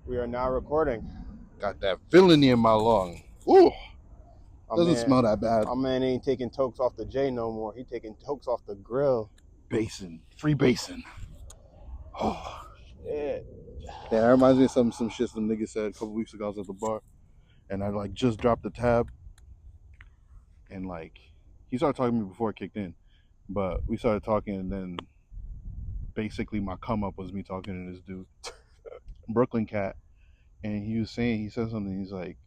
We are now recording. Got that villainy in my lung. Ooh. Doesn't smell that bad. My man ain't taking tokes off the J no more. He taking tokes off the grill. Basin. Free basin. Oh, shit. Yeah, that reminds me of some shit some nigga said a couple weeks ago. I was at the bar. And I, like, just dropped the tab. And, like, he started talking to me before it kicked in. But we started talking, and then basically my come up was me talking to this dude. Brooklyn cat. And he said something. He's like,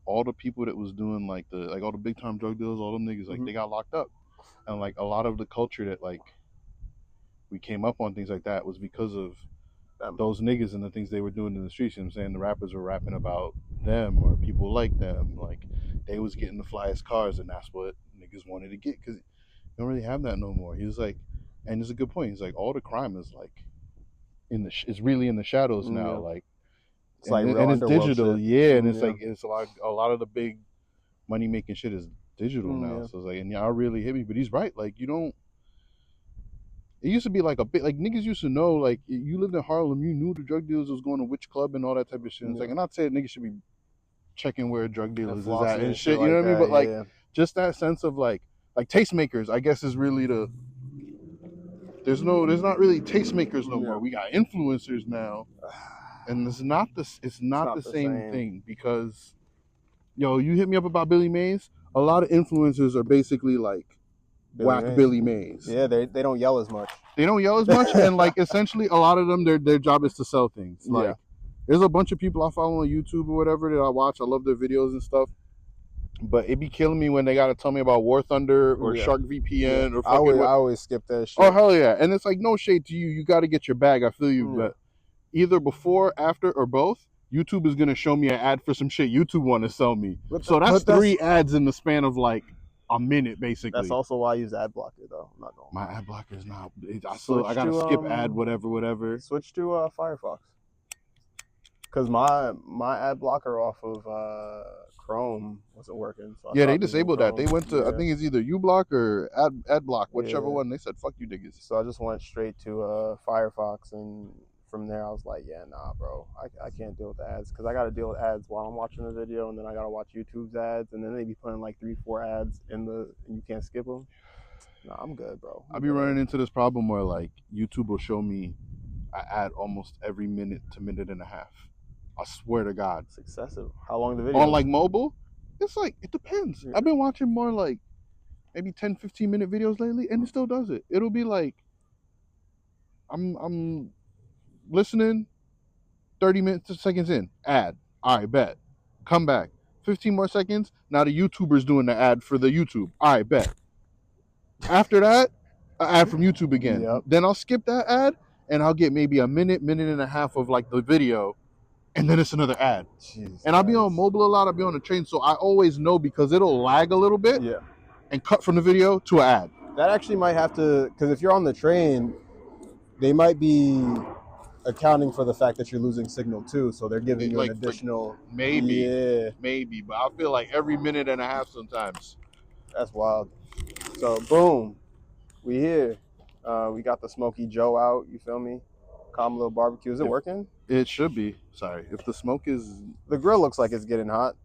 all the people that was doing like all the big time drug dealers, all them niggas, like, they got locked up. And like a lot of the culture that like we came up on things like that was because of those niggas and the things they were doing in the streets. You know what I'm saying? The rappers were rapping about them or people like them. Like they was getting the flyest cars, and that's what niggas wanted to get because they don't really have that no more. He was like, and it's a good point. He's like, all the crime is like is really in the shadows now. Yeah. Like, It's like real and it's digital, shit. yeah. And it's like it's like a lot of the big money making shit is digital now. Yeah. So it's like, and y'all really hit me, but he's right. Like you don't. It used to be like a bit like niggas used to know. Like you lived in Harlem, you knew the drug dealers was going to which club and all that type of shit. It's like, I'm not saying niggas should be checking where drug dealers is at and shit. You know what I mean? But like just that sense of like tastemakers, I guess, is really the. There's not really tastemakers no more. We got influencers now. And it's not the same thing because, yo, you hit me up about Billy Mays. A lot of influencers are basically like Billy Mays. Yeah, they don't yell as much. And like essentially a lot of them their job is to sell things. Like there's a bunch of people I follow on YouTube or whatever that I watch. I love their videos and stuff. But it be killing me when they gotta tell me about War Thunder or Shark VPN or fucking. I always skip that shit. Oh hell yeah! And it's like no shade to you. You got to get your bag. I feel you, but. Either before, after, or both, YouTube is going to show me an ad for some shit YouTube want to sell me. So that's 3 ads in the span of like a minute, basically. That's also why I use ad blocker, though. I'm not going. My ad blocker is not. I got to skip ad, whatever. Switch to Firefox. Because my ad blocker off of Chrome wasn't working. So they disabled that. They went to, I think it's either uBlock or ad block, whichever one. They said, fuck you niggas. So I just went straight to Firefox, and from there I was like, yeah, nah, bro, I can't deal with the ads because I got to deal with ads while I'm watching the video, and then I got to watch YouTube's ads, and then they be putting like 3-4 ads and you can't skip them. Nah, I'm good, bro. I be running into this problem where like YouTube will show me an ad almost every minute to minute and a half. I swear to God. It's excessive. How long the video? On like mobile, it's like, it depends. I've been watching more like maybe 10-15 minute videos lately, and it still does it. It'll be like I'm listening, 30 seconds in, ad. All right, bet. Come back. 15 more seconds. Now the YouTuber's doing the ad for the YouTube. All right, bet. After that, an ad from YouTube again. Yep. Then I'll skip that ad, and I'll get maybe a minute and a half of like the video, and then it's another ad. Jesus. And I'll be on mobile a lot. I'll be on the train, so I always know because it'll lag a little bit. Yeah. And cut from the video to an ad. That actually might have to, because if you're on the train, they might be accounting for the fact that you're losing signal too, so they're giving you an additional. Maybe, but I feel like every minute and a half sometimes. That's wild. So boom, we here. We got the Smokey Joe out. You feel me? Calm little barbecue. Is it working? It should be. Sorry, if the smoke is. The grill looks like it's getting hot.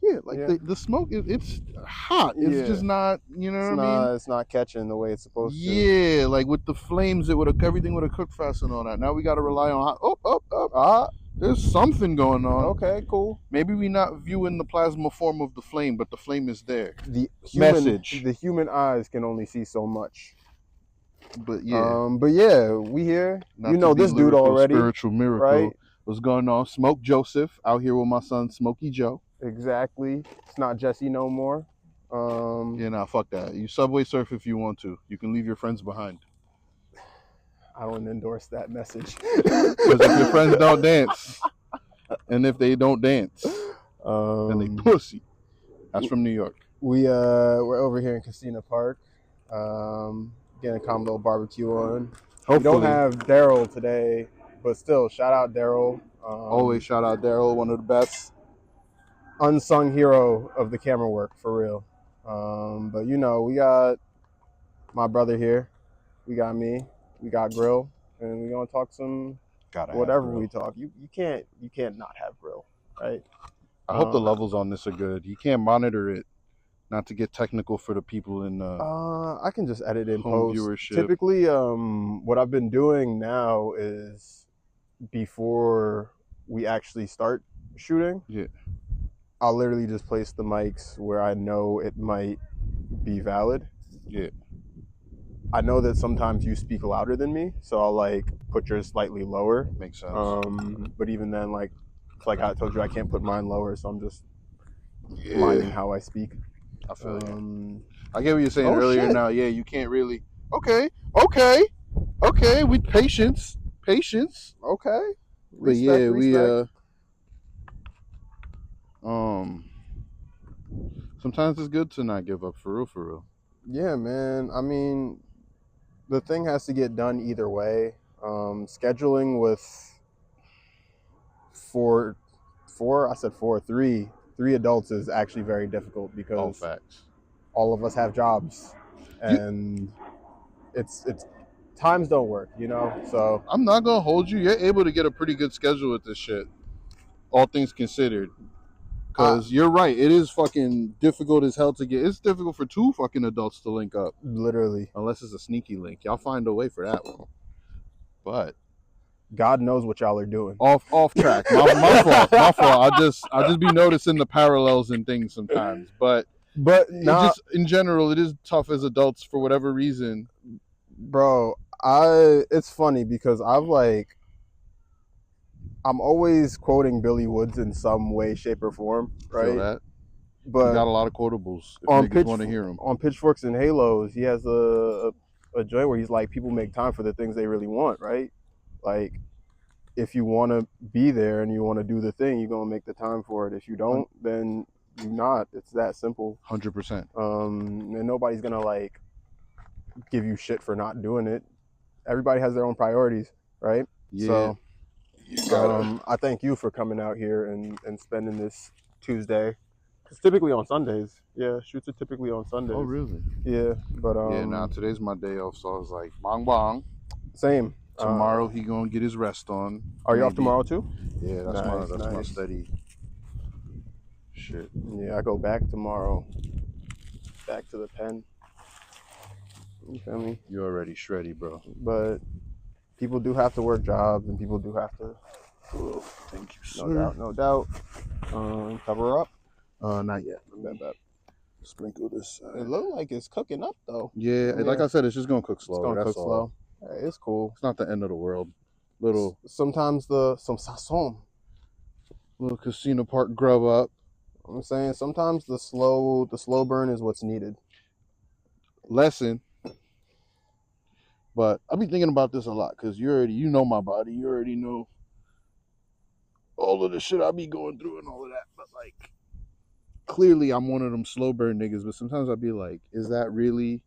Yeah, the smoke it's hot. It's just not, you know what I mean? It's not catching the way it's supposed to. Yeah, like with the flames, everything would have cooked fast and all that. Now we got to rely on hot. There's something going on. Okay, cool. Maybe we're not viewing the plasma form of the flame, but the flame is there. The human eyes can only see so much. But yeah, we here. Not you know this dude already. Spiritual miracle. Right? What's going on? Smoke Joseph out here with my son Smokey Joe. Exactly. It's not Jesse no more. Fuck that. You subway surf if you want to. You can leave your friends behind. I don't endorse that message. Because if your friends don't dance, and if they don't dance, then they pussy. That's from New York. We're over here in Kissena Park, getting a calm little barbecue on. Hopefully. We don't have Daryl today, but still, shout out Daryl. Always shout out Daryl, one of the best. Unsung hero of the camera work, for real. But we got my brother here. We got me. We got Grill. And we're going to talk some Gotta have whatever we grill. talk, you can't not have grill, right? I hope the levels on this are good. You can't monitor it, not to get technical for the people in I can just edit in home post. viewership. Typically, what I've been doing now is before we actually start shooting, Yeah. I'll literally just place the mics where I know it might be valid. Yeah. I know that sometimes you speak louder than me, so I'll like put yours slightly lower. Makes sense. But even then, like I told you, I can't put mine lower, so I'm just lining how I speak. I feel you. I get what you're saying earlier. Shit. Now, yeah, you can't really. Okay. With patience. Okay. But yeah, respect. sometimes it's good to not give up, for real. Yeah, man. I mean, the thing has to get done either way. Scheduling with three adults is actually very difficult because facts. all of us have jobs, and it's times don't work, you know. So I'm not gonna hold you. You're able to get a pretty good schedule with this shit, all things considered. Because you're right, it is fucking difficult as hell to get. It's difficult for two fucking adults to link up. Literally. Unless it's a sneaky link. Y'all find a way for that one. But God knows what y'all are doing. Off track. My fault. I just be noticing the parallels in things sometimes. But just in general, it is tough as adults for whatever reason. Bro, it's funny because I'm always quoting Billy Woods in some way, shape, or form, right? Feel that. But you got a lot of quotables if niggas want to hear them. On Pitchforks and Halos, he has a joint where he's like, people make time for the things they really want, right? Like, if you want to be there and you want to do the thing, you're going to make the time for it. If you don't, then you're not. It's that simple. 100%. And nobody's going to, like, give you shit for not doing it. Everybody has their own priorities, right? Yeah. So I thank you for coming out here and spending this Tuesday. It's typically on Sundays. Yeah, shoots are typically on Sundays. Oh, really? Yeah, but today's my day off, so I was like, bong bong. Same. Tomorrow he gonna get his rest on. Are you off tomorrow too? Yeah, that's my steady shit. Yeah, I go back tomorrow. Back to the pen. You feel me? You're already shreddy, bro. But people do have to work jobs, and people do have to. Thank you, sir. No doubt. Cover up. Not yet. Bet. Sprinkle this. It look like it's cooking up though. Yeah, like I said, it's just gonna cook slow. It's gonna cook slow. It's cool. It's not the end of the world. Sometimes some sazon. Little Kissena Park grub up. I'm saying sometimes the slow burn is what's needed. Lesson. But I've been thinking about this a lot because you know my body. You already know all of the shit I be going through and all of that. But like, clearly I'm one of them slow burn niggas. But sometimes I'll be like, is that it really?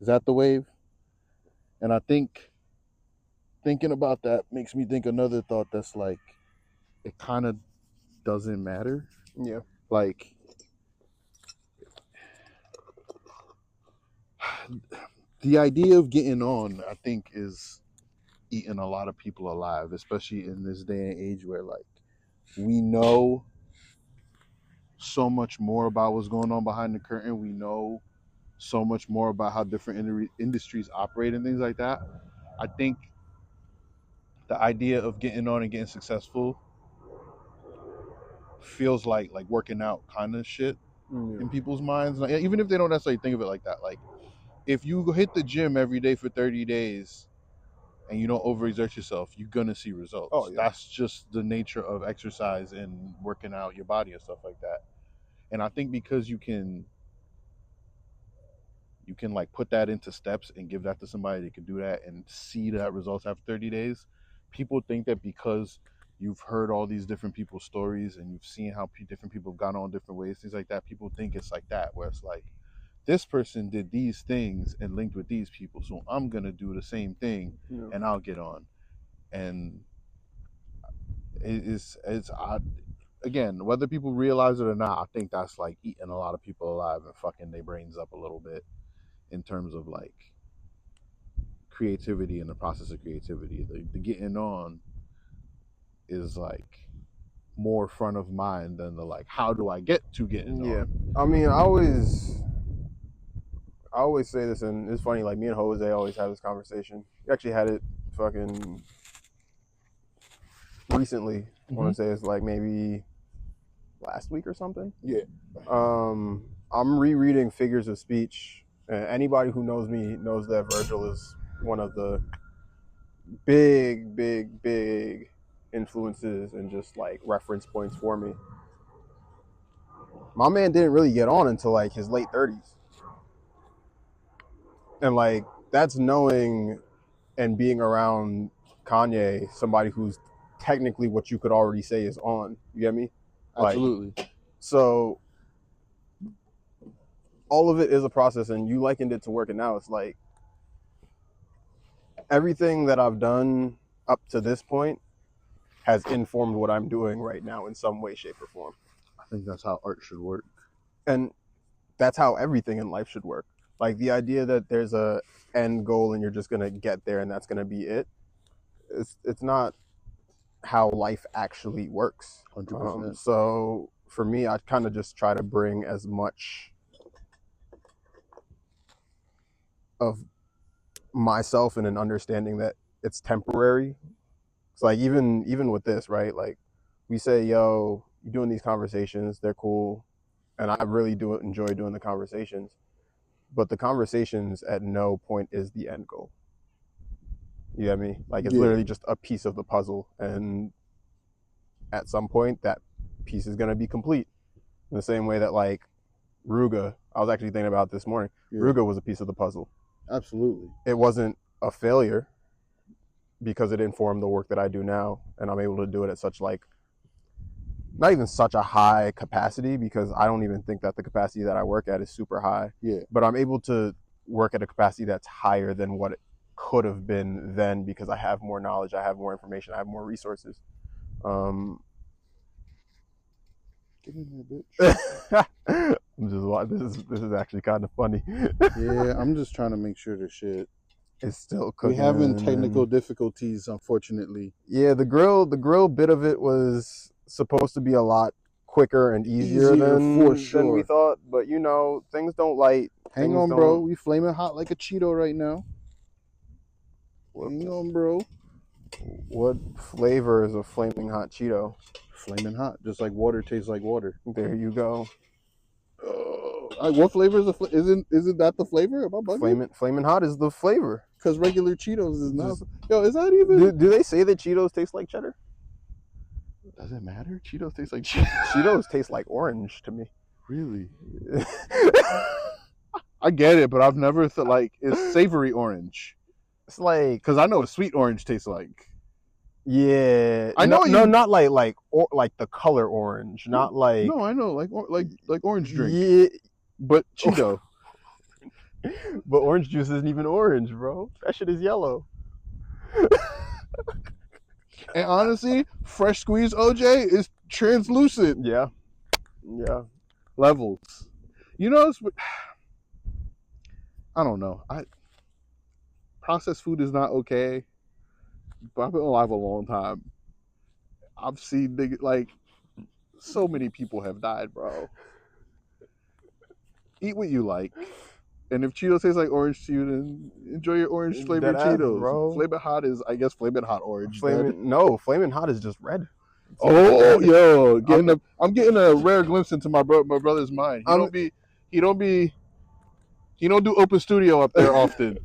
Is that the wave? And I think thinking about that makes me think another thought that's like, it kind of doesn't matter. Yeah. Like, the idea of getting on, I think, is eating a lot of people alive, especially in this day and age where, like, we know so much more about what's going on behind the curtain. We know so much more about how different industries operate and things like that. I think the idea of getting on and getting successful feels like working out kind of shit in people's minds. Like, even if they don't necessarily think of it like that. Like, if you hit the gym every day for 30 days and you don't overexert yourself, you're going to see results. Oh, yeah. That's just the nature of exercise and working out your body and stuff like that. And I think because you can like put that into steps and give that to somebody that can do that and see that results after 30 days, people think that because you've heard all these different people's stories and you've seen how different people have gone on different ways, things like that, people think it's like that, where it's like, this person did these things and linked with these people, so I'm going to do the same thing and I'll get on. And it's odd. Again, whether people realize it or not, I think that's like eating a lot of people alive and fucking their brains up a little bit in terms of like creativity and the process of creativity. The getting on is like more front of mind than the like, how do I get to getting on? I mean, I always say this, and it's funny, like me and Jose always have this conversation. We actually had it fucking recently. I want to say it's like maybe last week or something. Yeah. I'm rereading Figures of Speech. Anybody who knows me knows that Virgil is one of the big influences and just like reference points for me. My man didn't really get on until like his late 30s. And like that's knowing and being around Kanye, somebody who's technically what you could already say is on. You get me? Absolutely. Like, so all of it is a process, and you likened it to working out. It's like everything that I've done up to this point has informed what I'm doing right now in some way, shape, or form. I think that's how art should work. And that's how everything in life should work. Like the idea that there's a end goal and you're just going to get there and that's going to be it. It's not how life actually works. 100%. So for me, I kind of just try to bring as much of myself and an understanding that it's temporary. It's like even with this, right? Like we say, yo, you're doing these conversations, they're cool. And I really do enjoy doing the conversations. But the conversations at no point is the end goal. You get me? Like it's literally just a piece of the puzzle. And at some point that piece is gonna be complete. In the same way that like Ruga, I was actually thinking about this morning. Yeah. Ruga was a piece of the puzzle. Absolutely. It wasn't a failure because it informed the work that I do now, and I'm able to do it at such like not even such a high capacity, because I don't even think that the capacity that I work at is super high. Yeah. But I'm able to work at a capacity that's higher than what it could have been then, because I have more knowledge, I have more information, I have more resources. Get in there, bitch. I'm just this is actually kind of funny. Yeah, I'm just trying to make sure the shit is still cooking. We having technical difficulties, unfortunately. Yeah, the grill bit of it was supposed to be a lot quicker and easier than we thought, but you know, things don't light. Hang on, bro. We flaming hot like a Cheeto right now. Hang on, bro. What flavor is a flaming hot Cheeto? Flaming hot, just like water tastes like water. There you go. What flavor is isn't that the flavor? Am I bugging? Flaming hot is the flavor. Because regular Cheetos is not. Yo, is that even? Do they say that Cheetos taste like cheddar? Does it matter? Cheetos taste like cheddar. Cheetos taste like orange to me. Really? I get it, but I've never thought like it's savory orange. It's like, because I know what sweet orange tastes like. Yeah, I know. Not like the color orange, not like. No, I know, like orange drink. Yeah, but Cheeto. But orange juice isn't even orange, bro. That shit is yellow. And honestly, fresh squeezed OJ is translucent. Yeah. Levels. You know, I don't know. Processed food is not okay. But I've been alive a long time. I've seen niggas, like, so many people have died, bro. Eat what you like. And if Cheetos taste like orange to you, then enjoy your orange flavored Cheetos. Bro. Flamin' Hot is, I guess, Flamin' Hot orange. Flamin' Hot is just red. Oh, yo, I'm getting a rare glimpse into my brother's mind. He don't do open studio up there often.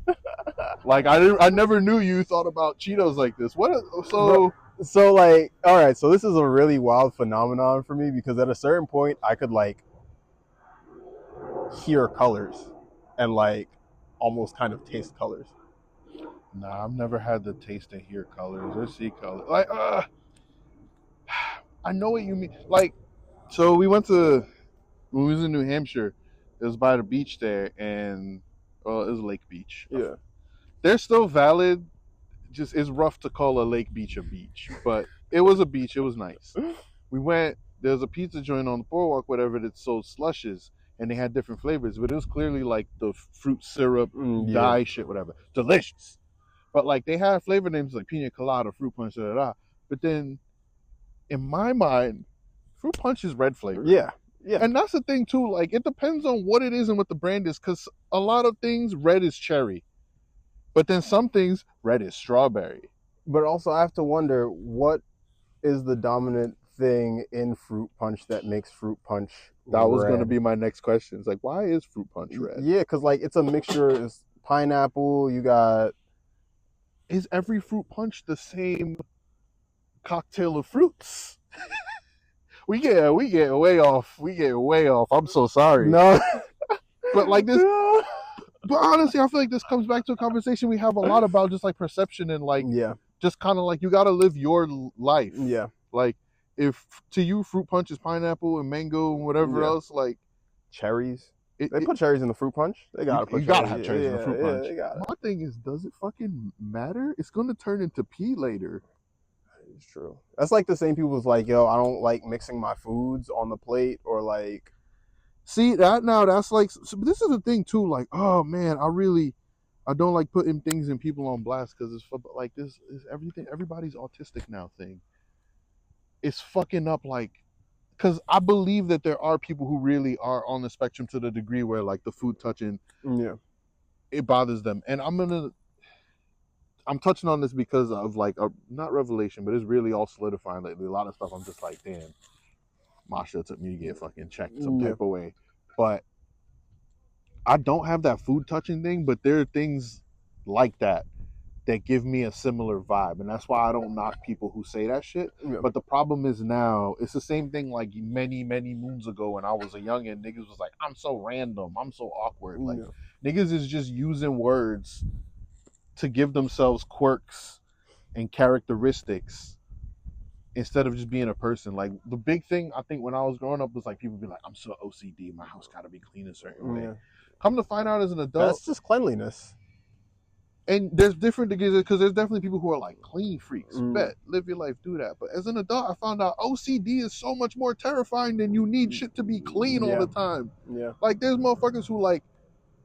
Like I never knew you thought about Cheetos like this. So like, all right, so this is a really wild phenomenon for me, because at a certain point I could like hear colors and like almost kind of taste colors. Nah, I've never had the taste and hear colors or see colors. Like, I know what you mean. Like, so when we was in New Hampshire, it was by the beach there, and it was Lake Beach. Yeah. They're still valid. Just it's rough to call a lake beach a beach, but it was a beach. It was nice. We went. There's a pizza joint on the boardwalk, whatever, that sold slushes, and they had different flavors, but it was clearly like the fruit syrup dye shit, whatever. Delicious. But like they have flavor names like pina colada, fruit punch, da da da. But then, in my mind, fruit punch is red flavor. Yeah. Yeah. And that's the thing too. Like it depends on what it is and what the brand is. Because a lot of things red is cherry, but then some things red is strawberry. But also, I have to wonder what is the dominant thing in fruit punch that makes fruit punch That was going to red? be my next question. It's like, why is fruit punch red? Yeah, because like it's a mixture. It's pineapple. You got. Is every fruit punch the same cocktail of fruits? we get way off. We get way off. I'm so sorry. No. But like this. But honestly, I feel like this comes back to a conversation we have a lot about just like perception and like Yeah. just kind of like you got to live your life. Yeah. Like if to you fruit punch is pineapple and mango and whatever else, like cherries. They put cherries in the fruit punch. They gotta put. You gotta have cherries in the fruit punch. They got it. My thing is, does it fucking matter? It's gonna turn into pee later. It's true. That's like the same people who's like, yo, I don't like mixing my foods on the plate, or like. See that now? That's like. So this is the thing too. Like, oh man, I don't like putting things and people on blast because it's like this is everything. Everybody's autistic now thing. It's fucking up like. Because I believe that there are people who really are on the spectrum to the degree where like the food touching, it bothers them. And I'm touching on this because of like a not revelation, but it's really all solidifying lately. A lot of stuff I'm just like, damn, Masha took me to get fucking checked some type of way. But I don't have that food touching thing, but there are things like that give me a similar vibe, and that's why I don't knock people who say that shit. But the problem is now it's the same thing like many moons ago when I was a youngin'. Niggas was like, I'm so random, I'm so awkward. Like niggas is just using words to give themselves quirks and characteristics instead of just being a person. Like the big thing I think when I was growing up was like people be like, I'm so OCD, my house gotta be clean a certain way. Come to find out as an adult, that's just cleanliness. And there's different degrees because there's definitely people who are like clean freaks. Bet, live your life, do that. But as an adult, I found out OCD is so much more terrifying than you need shit to be clean all the time. Yeah. Like there's motherfuckers who like,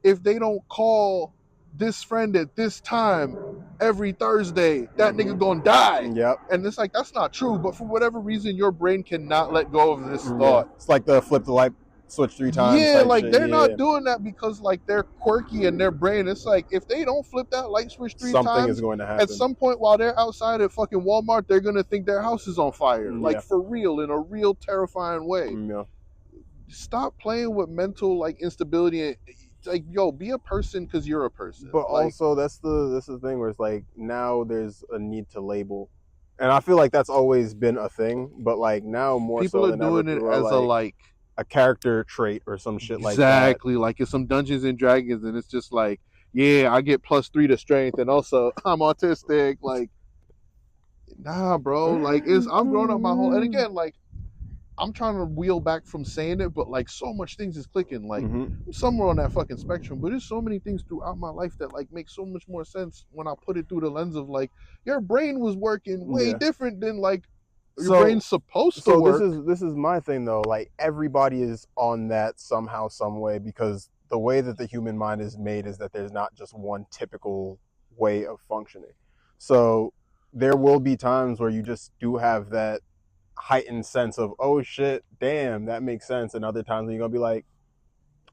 if they don't call this friend at this time every Thursday, that nigga gonna die. Yep. And it's like, that's not true. But for whatever reason, your brain cannot let go of this thought. It's like the flip the light switch 3 times. Yeah, like they're not doing that because like they're quirky in their brain. It's like if they don't flip that light switch 3 times, something is going to happen. At some point while they're outside at fucking Walmart, they're gonna think their house is on fire. Like for real, in a real terrifying way. Stop playing with mental like instability and like, yo, be a person because you're a person. But like, also this is the thing where it's like now there's a need to label. And I feel like that's always been a thing, but like now more people so are than doing ever, it as a character trait or some shit like that. Exactly. Like it's some Dungeons and Dragons and it's just like, yeah, I get +3 to strength and also I'm autistic. Like, nah, bro. Like I've grown up my whole, and again, like I'm trying to wheel back from saying it, but like so much things is clicking. Like I'm somewhere on that fucking spectrum, but there's so many things throughout my life that like make so much more sense when I put it through the lens of like your brain was working way different than like your brain's supposed to work. So this is my thing though. Like everybody is on that somehow, some way, because the way that the human mind is made is that there's not just one typical way of functioning. So there will be times where you just do have that heightened sense of, oh shit, damn, that makes sense. And other times when you're gonna be like,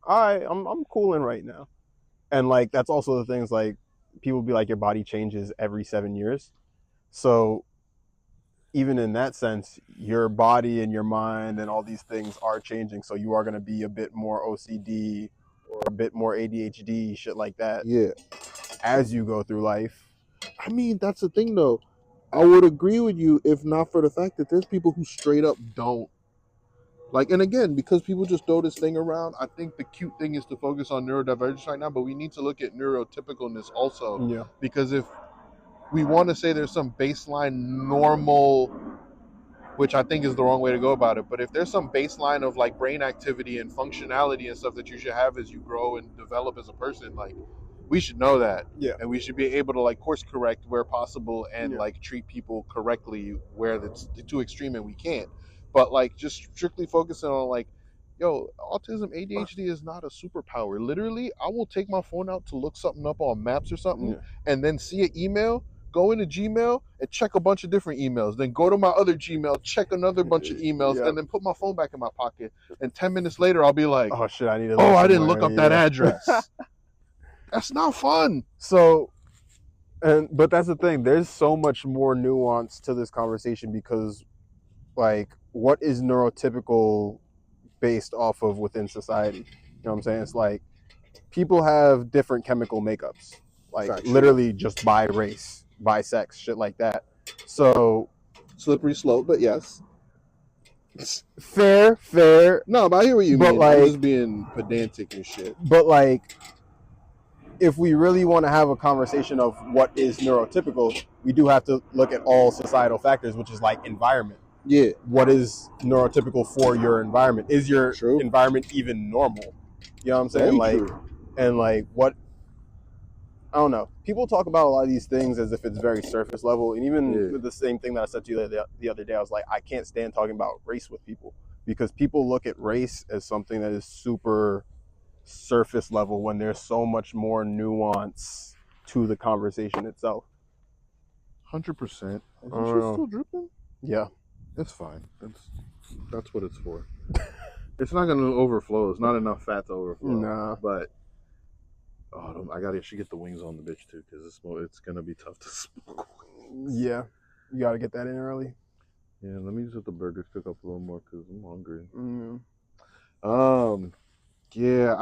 all right, I'm cooling right now. And like that's also the things like people be like your body changes every 7 years. So even in that sense, your body and your mind and all these things are changing. So you are going to be a bit more OCD or a bit more ADHD, shit like that. Yeah. As you go through life. I mean, that's the thing though. I would agree with you if not for the fact that there's people who straight up don't. Like, and again, because people just throw this thing around, I think the cute thing is to focus on neurodivergence right now, but we need to look at neurotypicalness also. Yeah. Because if we want to say there's some baseline normal, which I think is the wrong way to go about it, but if there's some baseline of like brain activity and functionality and stuff that you should have as you grow and develop as a person, like we should know that. Yeah. And we should be able to like course correct where possible and like treat people correctly where it's too extreme and we can't. But like just strictly focusing on like yo, autism, ADHD is not a superpower. Literally, I will take my phone out to look something up on Maps or something, and then see an email, go into Gmail and check a bunch of different emails. Then go to my other Gmail, check another bunch of emails, and then put my phone back in my pocket. And 10 minutes later, I'll be like, oh shit, I need to. I didn't look up that address. That's not fun. So, but that's the thing. There's so much more nuance to this conversation because, like, what is neurotypical based off of within society? You know what I'm saying? It's like people have different chemical makeups, like literally just by race, by sex, shit like that. So slippery slope, but yes. Fair. No, but I hear what you mean. Like, I'm just being pedantic and shit. But like, if we really want to have a conversation of what is neurotypical, we do have to look at all societal factors, which is like environment. Yeah. What is neurotypical for your environment? Is your environment even normal? You know what I'm saying? Very true. And like what, I don't know. People talk about a lot of these things as if it's very surface level. And even with the same thing that I said to you the other day, I was like, I can't stand talking about race with people because people look at race as something that is super surface level when there's so much more nuance to the conversation itself. 100%. Is your shit still dripping? Yeah. It's fine. That's what it's for. It's not going to overflow. It's not enough fat to overflow. Nah. But I should get the wings on the bitch too because it's going to be tough to smoke. Yeah. You got to get that in early. Yeah, let me just let the burgers cook up a little more because I'm hungry. Mm. Yeah,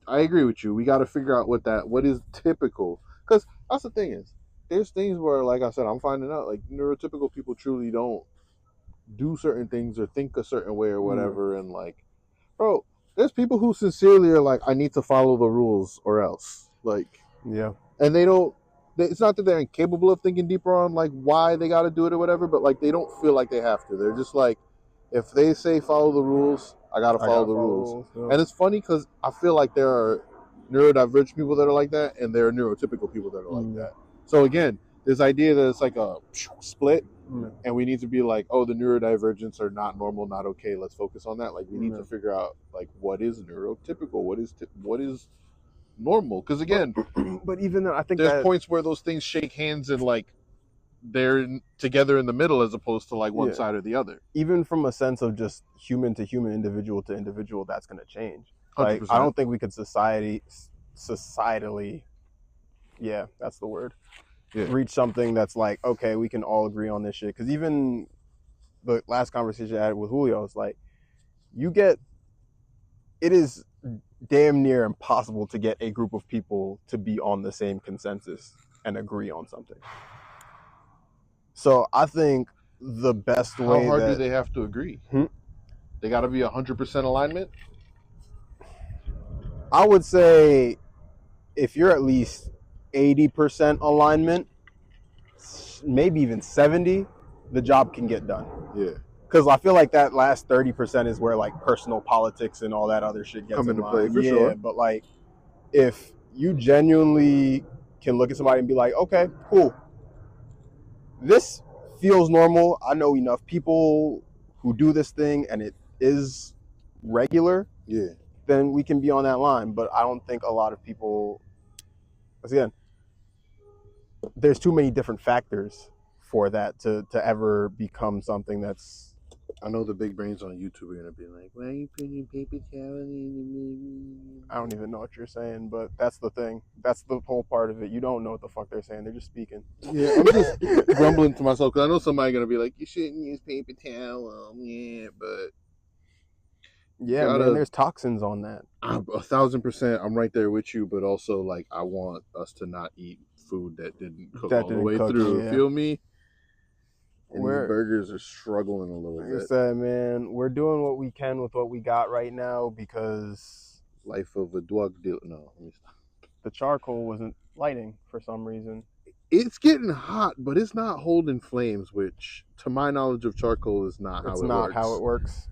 I agree with you. We got to figure out what is typical. Because that's the thing is, there's things where, like I said, I'm finding out, like, neurotypical people truly don't do certain things or think a certain way or whatever. And, like, bro, there's people who sincerely are like, I need to follow the rules or else. Like, yeah. And they don't, it's not that they're incapable of thinking deeper on, like, why they got to do it or whatever, but, like, they don't feel like they have to. They're just like, if they say follow the rules, I got to follow the rules. Yeah. And it's funny because I feel like there are neurodivergent people that are like that, and there are neurotypical people that are like that. So again, this idea that it's like a split, and we need to be like, oh, the neurodivergents are not normal, not okay. Let's focus on that. Like, we need to figure out, like, what is neurotypical, what is normal? Because again, but even I think there's points where those things shake hands and like they're together in the middle as opposed to like one side or the other. Even from a sense of just human to human, individual to individual, that's going to change. Like, 100%. I don't think we could societally, that's the word, reach something that's like, okay, we can all agree on this shit. Because even the last conversation I had with Julio, it's like, it is damn near impossible to get a group of people to be on the same consensus and agree on something. So I think the best way. How hard do they have to agree? They got to be 100% alignment? I would say if you're at least 80% alignment, maybe even 70, the job can get done. Yeah. Because I feel like that last 30% is where like personal politics and all that other shit gets come into line. play for sure. But like, if you genuinely can look at somebody and be like, okay, cool, this feels normal. I know enough people who do this thing and it is regular. Yeah. Then we can be on that line. But I don't think a lot of people, again, there's too many different factors for that to ever become something that's. I know the big brains on YouTube are going to be like, why are you putting paper towel in I don't even know what you're saying, but that's the thing. That's the whole part of it. You don't know what the fuck they're saying. They're just speaking. Yeah, I'm just grumbling to myself because I know somebody's going to be like, you shouldn't use paper towel. Yeah, but. Yeah, man, there's toxins on that. 1,000%. I'm right there with you, but also, like, I want us to not eat food that didn't cook all the way through. Feel me? And these burgers are struggling a little bit. Like I said, man, we're doing what we can with what we got right now because life of a drug dealer. No, let me stop. The charcoal wasn't lighting for some reason. It's getting hot, but it's not holding flames, which, to my knowledge of charcoal, is not how it works. It's not how it works.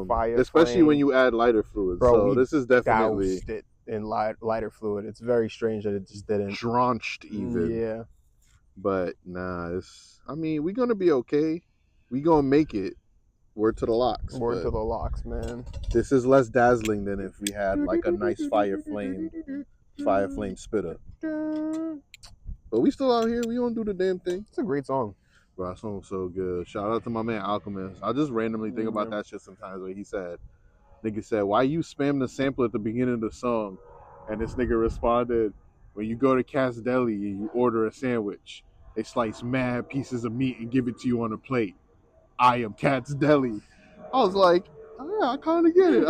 Fire, especially flame. When you add lighter fluid. Bro, so this is definitely doused it in lighter fluid. It's very strange that it just didn't drenched even. Yeah, but nah, I mean, we're gonna be okay. We gonna make it. Word to the locks. Word to the locks, man. This is less dazzling than if we had like a nice fire flame spitter. But we still out here. We don't do the damn thing. It's a great song. Bro, that song's so good. Shout out to my man Alchemist. I just randomly think about that shit sometimes where he said, nigga said, why you spam the sample at the beginning of the song? And this nigga responded, when you go to Cat's Deli and you order a sandwich, they slice mad pieces of meat and give it to you on a plate. I am Cat's Deli. I was like, oh, yeah, I kind of get it.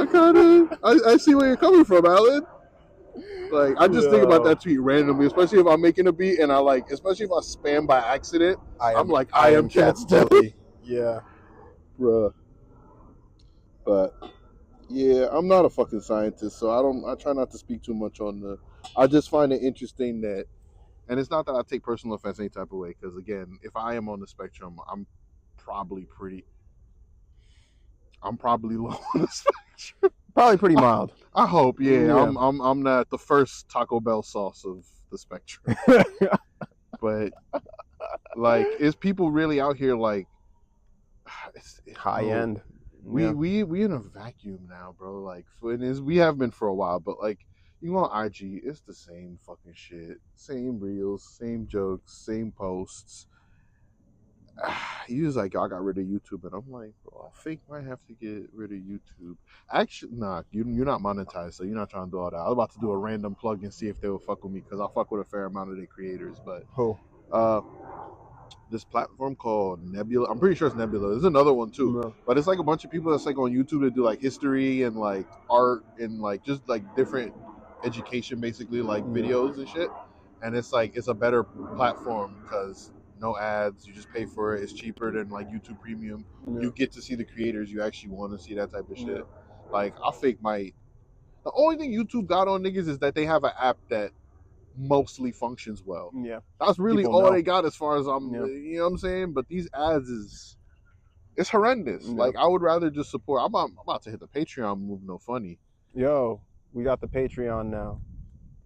I see where you're coming from, Alan. Like, I just think about that tweet randomly, especially if I'm making a beat and especially if I spam by accident, I'm like, I am Cat's Deli. Yeah. Bruh. But, yeah, I'm not a fucking scientist, so I try not to speak too much on I just find it interesting that, and it's not that I take personal offense any type of way, because again, if I am on the spectrum, I'm probably low on the spectrum. Probably pretty mild. I hope, yeah. I'm not the first Taco Bell sauce of the spectrum. But like, is people really out here like it's high end? We in a vacuum now, bro. Like, we have been for a while, but like, you go on IG, it's the same fucking shit, same reels, same jokes, same posts. He was like, y'all got rid of YouTube, and I'm like, bro, I think I might have to get rid of YouTube. Actually, nah, you're not monetized, so you're not trying to do all that. I was about to do a random plug and see if they will fuck with me, because I fuck with a fair amount of their creators. But this platform called Nebula, I'm pretty sure it's Nebula. There's another one too, but it's like a bunch of people that's like on YouTube that do like history and like art and like just like different education, basically like videos and shit. And it's like, it's a better platform because no ads, you just pay for it. It's cheaper than like YouTube Premium. You get to see the creators you actually want to see, that type of shit. Like, the only thing YouTube got on niggas is that they have an app that mostly functions well. Yeah, that's really all they got as far as you know what I'm saying. But these ads it's horrendous. Like, I would rather just support. I'm about to hit the Patreon move. No funny. Yo, we got the Patreon now.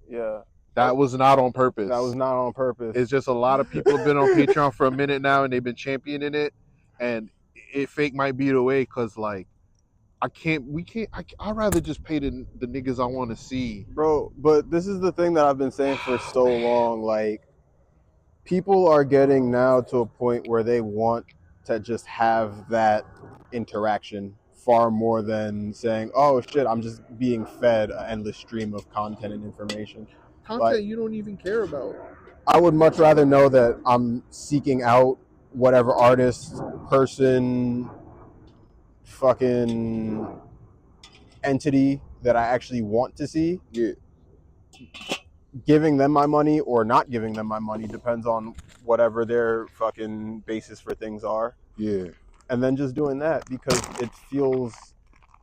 Yeah. That was not on purpose. That was not on purpose. It's just a lot of people have been on Patreon for a minute now, and they've been championing it. And it fake might be the way, because, like, I'd rather just pay the niggas I want to see. Bro, but this is the thing that I've been saying for so long. Like, people are getting now to a point where they want to just have that interaction far more than saying, oh, shit, I'm just being fed an endless stream of content and information. Content you don't even care about. I would much rather know that I'm seeking out whatever artist, person, fucking entity that I actually want to see. Yeah. Giving them my money or not giving them my money depends on whatever their fucking basis for things are. Yeah. And then just doing that because it feels,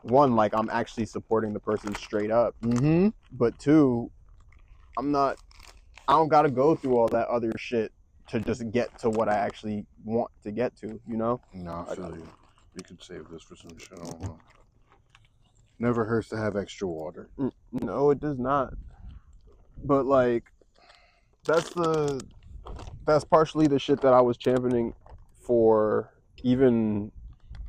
one, like I'm actually supporting the person straight up. Mm-hmm. But two, I don't gotta go through all that other shit to just get to what I actually want to get to, you know? No, I feel you. We could save this for some shit. I don't know. Never hurts to have extra water. No, it does not. But like, that's partially the shit that I was championing for even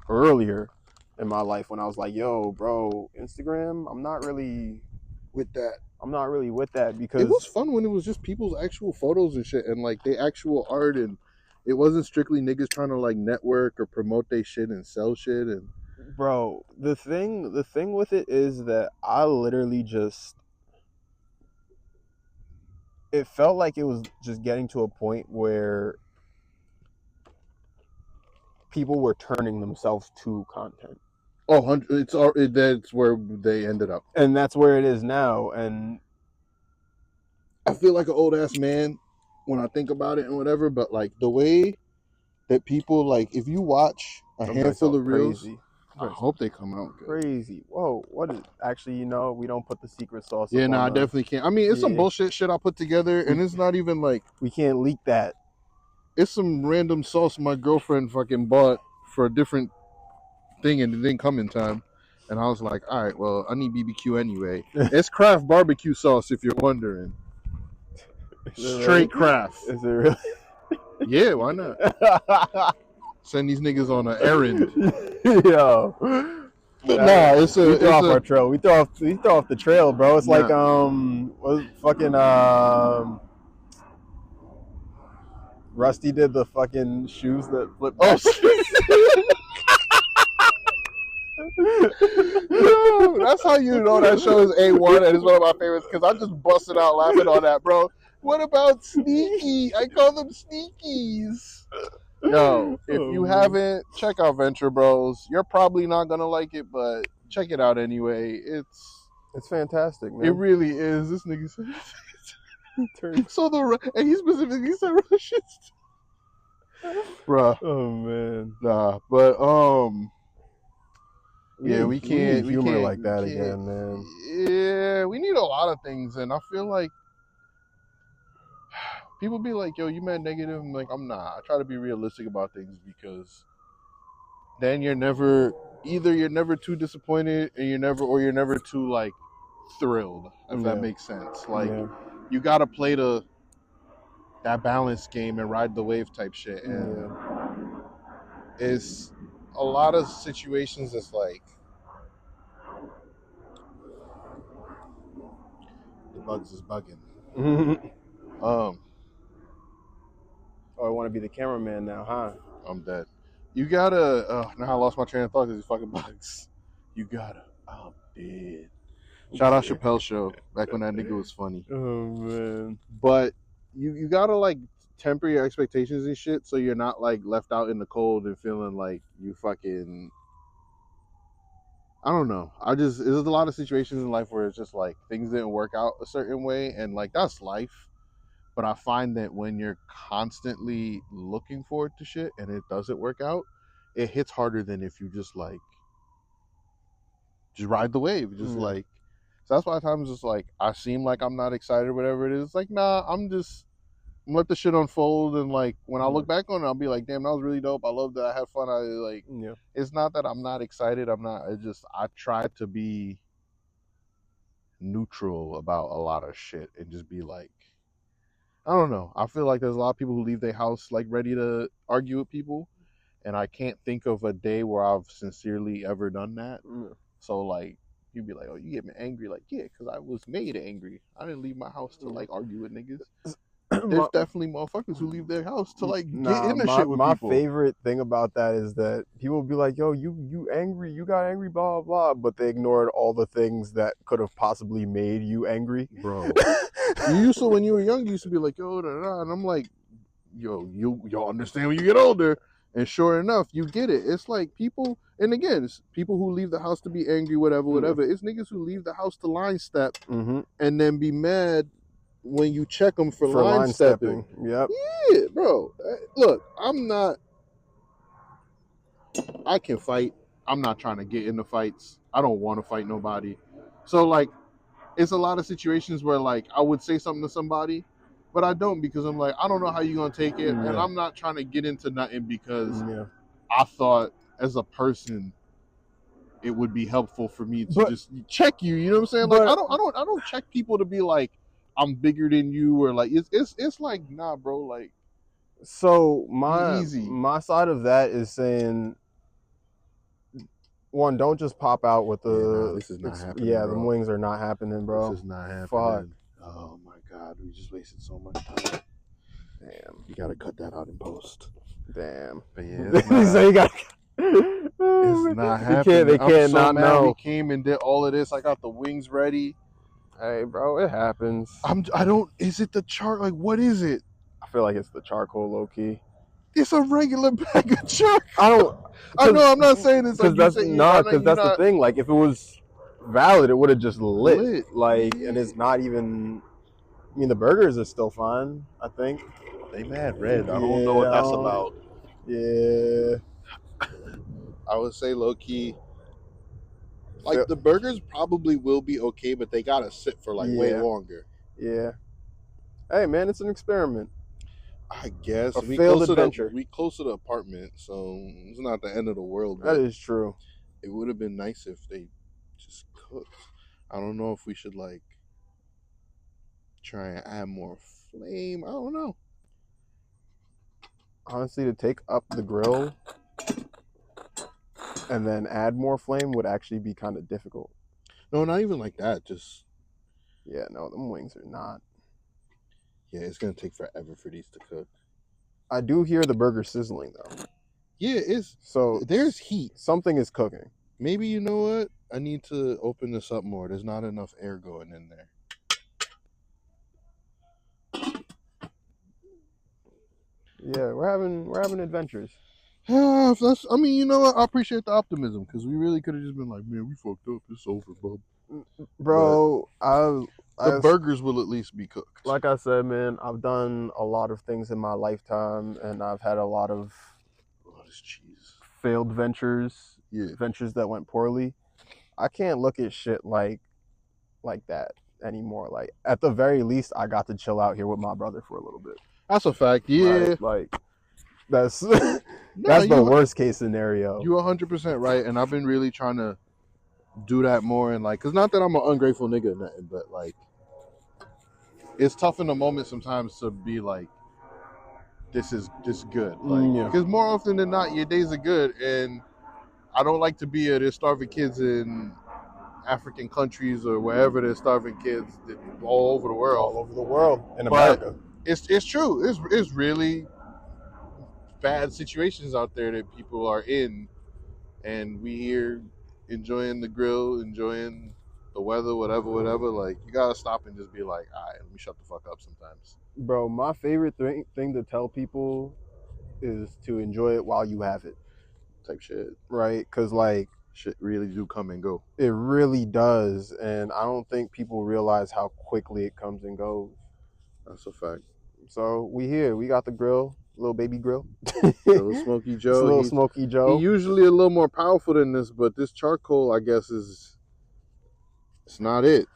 earlier in my life, when I was like, yo, bro, Instagram, I'm not really with that. Because it was fun when it was just people's actual photos and shit, and like the actual art, and it wasn't strictly niggas trying to like network or promote their shit and sell shit. And bro, the thing with it is that I literally just, it felt like it was just getting to a point where people were turning themselves to content. Oh, that's where they ended up. And that's where it is now. And I feel like an old ass man when I think about it and whatever, but like the way that people, like, if you watch a handful of reels, I hope they come out good. Crazy. Whoa, what is, actually, you know, we don't put the secret sauce. Yeah, no, I definitely can't. I mean, it's some bullshit shit I put together, and it's not even like, we can't leak that. It's some random sauce my girlfriend fucking bought for a different thing, and it didn't come in time. And I was like, all right, well, I need BBQ anyway. It's Kraft barbecue sauce, if you're wondering. Straight Kraft. Is it really? Yeah, why not? Send these niggas on an errand. Yo. But nah, we throw off our trail. We throw off the trail, bro. It's like was fucking Rusty did the fucking shoes that flip back. Yo, that's how you know that show is A1 and it's one of my favorites because I just busted out laughing on that, bro. What about Sneaky? I call them Sneakies. Yo, if you haven't, check out Venture Bros. You're probably not gonna like it, but check it out anyway. It's fantastic, man. It really is. This nigga said. So and he specifically said Russians. Bruh. Oh man. Nah, but yeah, we can't humor like that again, man. Yeah, we need a lot of things, and I feel like people be like, "Yo, you mad negative?" I'm like, I'm not. I try to be realistic about things because then you're never too disappointed, and you're never too like thrilled. If that makes sense, like you gotta play that balance game and ride the wave type shit, and it's a lot of situations. It's like the bugs is bugging. Oh, I want to be the cameraman now, huh? I'm dead. You gotta. Now I lost my train of thought because these fucking bugs. You gotta. I'm dead. Shout out Chappelle Show back when that nigga was funny. Oh man. But you gotta like temper your expectations and shit so you're not like left out in the cold and feeling like you fucking. I don't know. There's a lot of situations in life where it's just like things didn't work out a certain way, and like that's life. But I find that when you're constantly looking forward to shit and it doesn't work out, it hits harder than if you just like ride the wave. Just like, so that's why at times it's like I seem like I'm not excited or whatever it is. It's like, nah, I'm let the shit unfold, and like when I look back on it, I'll be like, damn, that was really dope. I love that. I had fun. It's not that I'm not excited. I try to be neutral about a lot of shit and just be like, I don't know. I feel like there's a lot of people who leave their house like ready to argue with people, and I can't think of a day where I've sincerely ever done that. So like, you'd be like, oh, you get me angry? Like, yeah, because I was made angry. I didn't leave my house to like argue with niggas. There's definitely motherfuckers who leave their house to like get in the shit with people. My favorite thing about that is that people will be like, yo, you angry, you got angry, blah, blah, but they ignored all the things that could have possibly made you angry. Bro. You used to, when you were young, you used to be like, yo, da, da, and I'm like, yo, y'all understand when you get older. And sure enough, you get it. It's like people, and again, it's people who leave the house to be angry, whatever. It's niggas who leave the house to line step and then be mad when you check them for line stepping. Yep. Yeah, bro. Look, I can fight. I'm not trying to get into fights. I don't want to fight nobody. So, like, it's a lot of situations where, like, I would say something to somebody, but I don't because I'm like, I don't know how you're going to take it. And I'm not trying to get into nothing because I thought as a person it would be helpful for me to just check you. You know what I'm saying? Like, I don't check people to be like, I'm bigger than you, or like it's like, nah, bro, like. So my side of that is saying, one, don't just pop out with this is not happening. Yeah, the wings are not happening, bro. This is not happening. Fuck. Oh my god, we just wasted so much time. Damn, you gotta cut that out in post. Damn. But yeah, so you got. It's not happening. They can't so not mad know. We came and did all of this. I got the wings ready. Hey, bro, it happens. Is it the char? Like, what is it? I feel like it's the charcoal, low key. It's a regular bag of charcoal. I know. I'm not saying it's like because that's the thing. Like, if it was valid, it would have just lit. Like, and it's not even. I mean, the burgers are still fine. I think they mad red. I don't know what that's about. Yeah. I would say low key. Like, the burgers probably will be okay, but they gotta sit for like way longer. Yeah. Hey man, it's an experiment. I guess we close to the apartment, so it's not the end of the world. That is true. It would have been nice if they just cooked. I don't know if we should like try and add more flame. I don't know. Honestly, to take up the grill and then add more flame would actually be kind of difficult. No, not even like that. Just Yeah, no, them wings are not. yeah, it's gonna take forever for these to cook. I do hear the burger sizzling though. Yeah, it's So there's heat. Something is cooking. Maybe you know what? I need to open this up more. There's not enough air going in there. Yeah, we're having adventures. I mean, you know what? I appreciate the optimism because we really could have just been like, man, we fucked up. It's over, bub. Bro, the burgers will at least be cooked. Like I said, man, I've done a lot of things in my lifetime, and I've had a lot of cheese. Failed ventures, ventures that went poorly. I can't look at shit like that anymore. Like, at the very least, I got to chill out here with my brother for a little bit. That's a fact. Yeah, right? Like that's that's the worst case scenario. You're 100% right, and I've been really trying to do that more. And like, cause not that I'm an ungrateful nigga or nothing, but like, it's tough in the moment sometimes to be like, this is good. Like, because more often than not, your days are good, and I don't like to be there's starving kids in African countries or wherever there's starving kids all over the world. In America. It's true. It's really bad situations out there that people are in, and we here enjoying the grill, enjoying the weather, whatever. Like, you gotta stop and just be like, all right, let me shut the fuck up sometimes. Bro, my favorite thing to tell people is to enjoy it while you have it. Type shit. Right? Because, like, shit really do come and go. It really does, and I don't think people realize how quickly it comes and goes. That's a fact. So we got the grill, little baby grill. Little Smokey Joe. Little Smokey Joe. He's usually a little more powerful than this, but this charcoal, I guess, it's not it.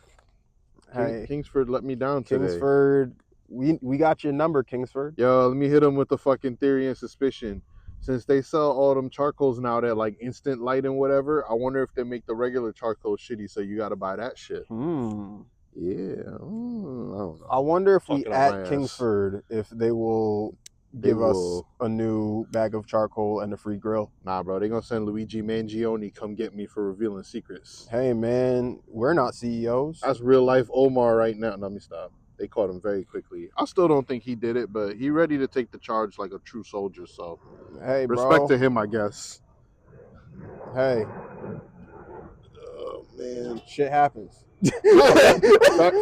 Hey, Kingsford let me down today. Kingsford, we got your number, Kingsford. Yo, let me hit him with the fucking theory and suspicion. Since they sell all them charcoals now that like instant light and whatever, I wonder if they make the regular charcoal shitty, so you got to buy that shit. Yeah, I don't know. I wonder if we at Kingsford, if they will give us a new bag of charcoal and a free grill. Nah, bro, they gonna send Luigi Mangione come get me for revealing secrets. Hey, man, we're not CEOs. That's real life Omar right now. Let me stop. They caught him very quickly. I still don't think he did it, but he ready to take the charge like a true soldier. So, hey, bro. Respect to him, I guess. Hey. Oh, man. Shit happens.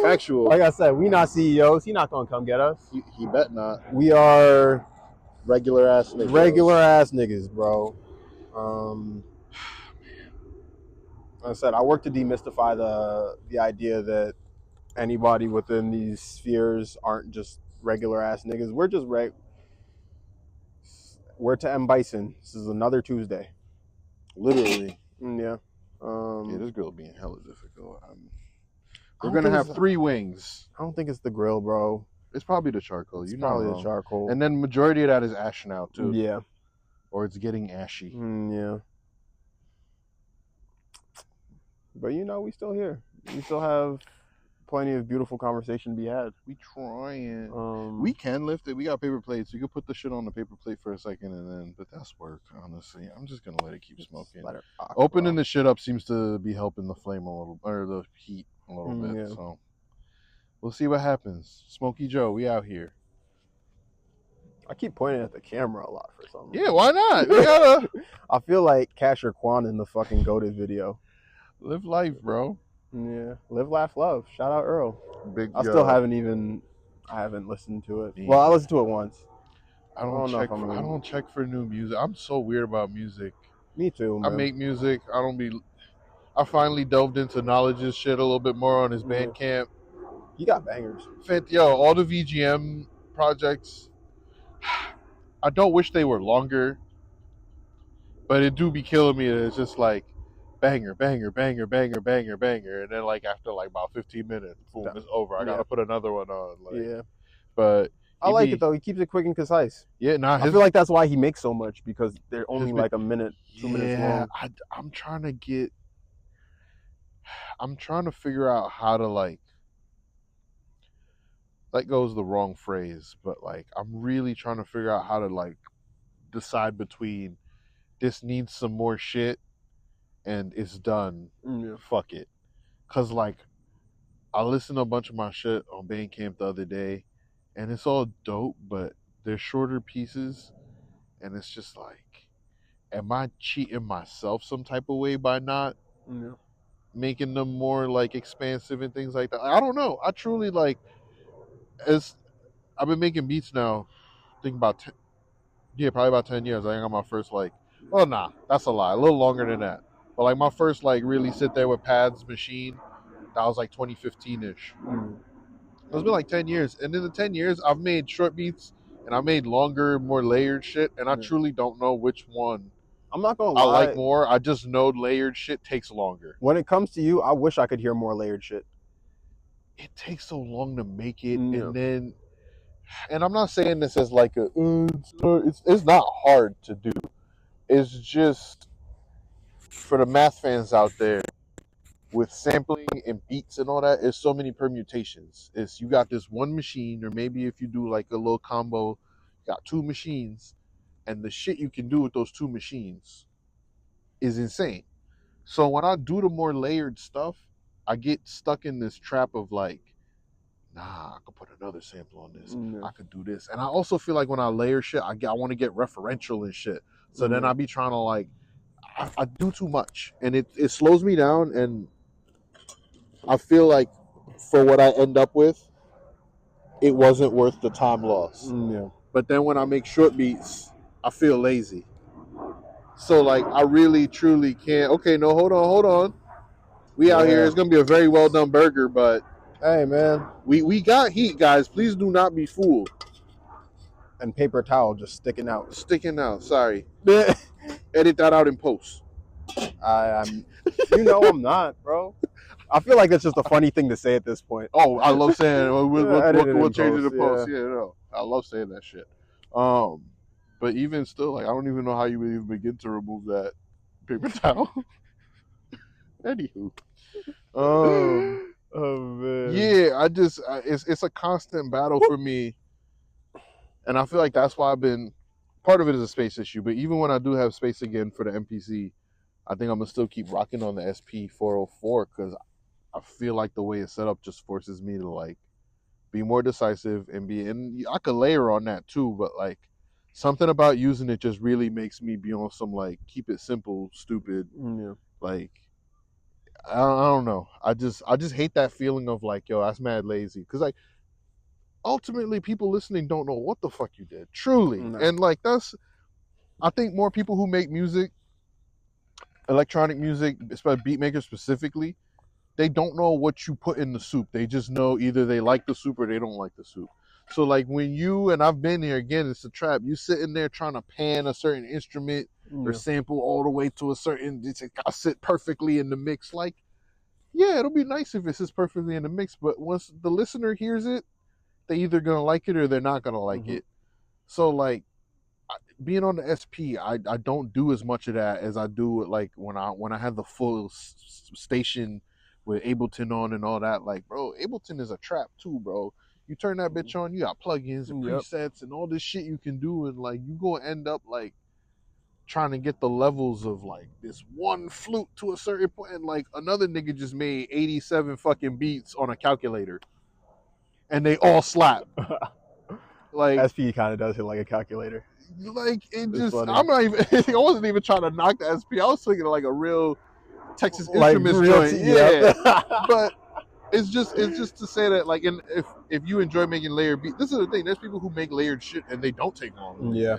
Factual. Like I said, we not CEOs. He not gonna come get us. He bet not. We are regular ass niggas. Regular ass niggas, bro. Like I said, I work to demystify the idea that anybody within these spheres aren't just regular ass niggas. We're just we're to M. Bison. This is another Tuesday. Literally. Yeah. Yeah, this grill being hella difficult. We're gonna have 3 wings. I don't think it's the grill, bro. It's probably the charcoal. It's probably the charcoal. And then majority of that is ashing out too. Yeah. Or it's getting ashy. Yeah. But we still here. We still have plenty of beautiful conversation to be had. We trying. We can lift it. We got paper plates. You can put the shit on the paper plate for a second, but that's work. Honestly, I'm just gonna let it keep smoking. Let it rock, Opening the shit up seems to be helping the flame a little, or the heat a little bit. Yeah. So we'll see what happens. Smokey Joe, we out here. I keep pointing at the camera a lot for something. Yeah, why not? We gotta. I feel like Casher Kwan in the fucking Goated video. Live life, bro. Yeah, live, laugh, love. Shout out Earl. I still haven't listened to it. Well, I listened to it once. I don't check for new music. I'm so weird about music. Me too, man. I make music. I finally delved into Knowledge's shit a little bit more on his Bandcamp. You got bangers. All the VGM projects, I don't wish they were longer, but it do be killing me. It's just like, banger, banger, banger, banger, banger, banger, and then like after like about 15 minutes, boom, it's over. I gotta put another one on. Yeah, but I like it though. He keeps it quick and concise. Yeah, I feel like that's why he makes so much, because they're only like a minute, 2 minutes long. I'm trying to figure out how to like. That goes the wrong phrase, but like I'm really trying to figure out how to like decide between this needs some more shit and it's done, Yeah. fuck it. Cause like I listened to a bunch of my shit on Bandcamp the other day, and it's all dope, but they're shorter pieces, and it's just like, am I cheating myself some type of way by not Yeah. making them more like expansive and things like that? I don't know. I truly like, as I've been making beats now, I think about probably about 10 years. I think I'm my first like, oh nah, that's a lie. A little longer than that. But like my first like really sit there with pads machine, that was like 2015 ish. It's been like 10 years. And in the 10 years, I've made short beats and I made longer, more layered shit. And I truly don't know which one I'm not gonna I lie. like more. I just know layered shit takes longer. When it comes to you, I wish I could hear more layered shit. It takes so long to make it. Yeah. And then, and I'm not saying this as like a, it's not hard to do. It's just, for the math fans out there, with sampling and beats and all that, there's so many permutations. It's, you got this one machine, or maybe if you do like a little combo, you got two machines, and the shit you can do with those two machines is insane. So when I do the more layered stuff, I get stuck in this trap of like, nah, I could put another sample on this. I could do this. And I also feel like when I layer shit, I want to get referential and shit. So then I be trying to like, I do too much, and it slows me down, and I feel like for what I end up with, it wasn't worth the time lost. Yeah. But then when I make short beats, I feel lazy. So like I really truly can't. Okay, no, hold on. We out here. It's gonna be a very well done burger, but hey man, we got heat, guys. Please do not be fooled. And paper towel just sticking out. Sorry. Edit that out in post. I'm. You know I'm not, bro. I feel like that's just a funny thing to say at this point. Oh, I love saying we'll change it to post. Yeah. Yeah, no, I love saying that shit. But even still, like I don't even know how you would even begin to remove that paper towel. Anywho, oh man. Yeah, it's a constant battle for me, and I feel like that's why I've been. Part of it is a space issue, but even when I do have space again for the MPC, I think I'm gonna still keep rocking on the SP 404 because I feel like the way it's set up just forces me to like be more decisive and I could layer on that too, but like something about using it just really makes me be on some like keep it simple, stupid. Yeah. Like I don't know. I just hate that feeling of like, yo, that's mad lazy. Because like ultimately people listening don't know what the fuck you did. Truly. No. And like I think more people who make music, electronic music, especially beat makers specifically, they don't know what you put in the soup. They just know either they like the soup or they don't like the soup. So like when you, and I've been here again, it's a trap. You sitting there trying to pan a certain instrument or sample all the way to a certain, it's got to sit perfectly in the mix. Like, yeah, it'll be nice if it sits perfectly in the mix, but once the listener hears it, they either gonna like it or they're not gonna like it. So like being on the SP, I don't do as much of that as I do like when I have the full station with Ableton on and all that. Like, bro, Ableton is a trap too, bro. You turn that bitch on, you got plugins and presets and all this shit you can do, and like you gonna end up like trying to get the levels of like this one flute to a certain point, and like another nigga just made 87 fucking beats on a calculator, and they all slap. Like SP kind of does hit like a calculator. Like it just, funny. I'm not even. I wasn't even trying to knock the SP. I was thinking of like a real Texas like Instruments real joint, yeah. But it's just to say that like, if you enjoy making layered beats, this is the thing. There's people who make layered shit and they don't take long. Yeah.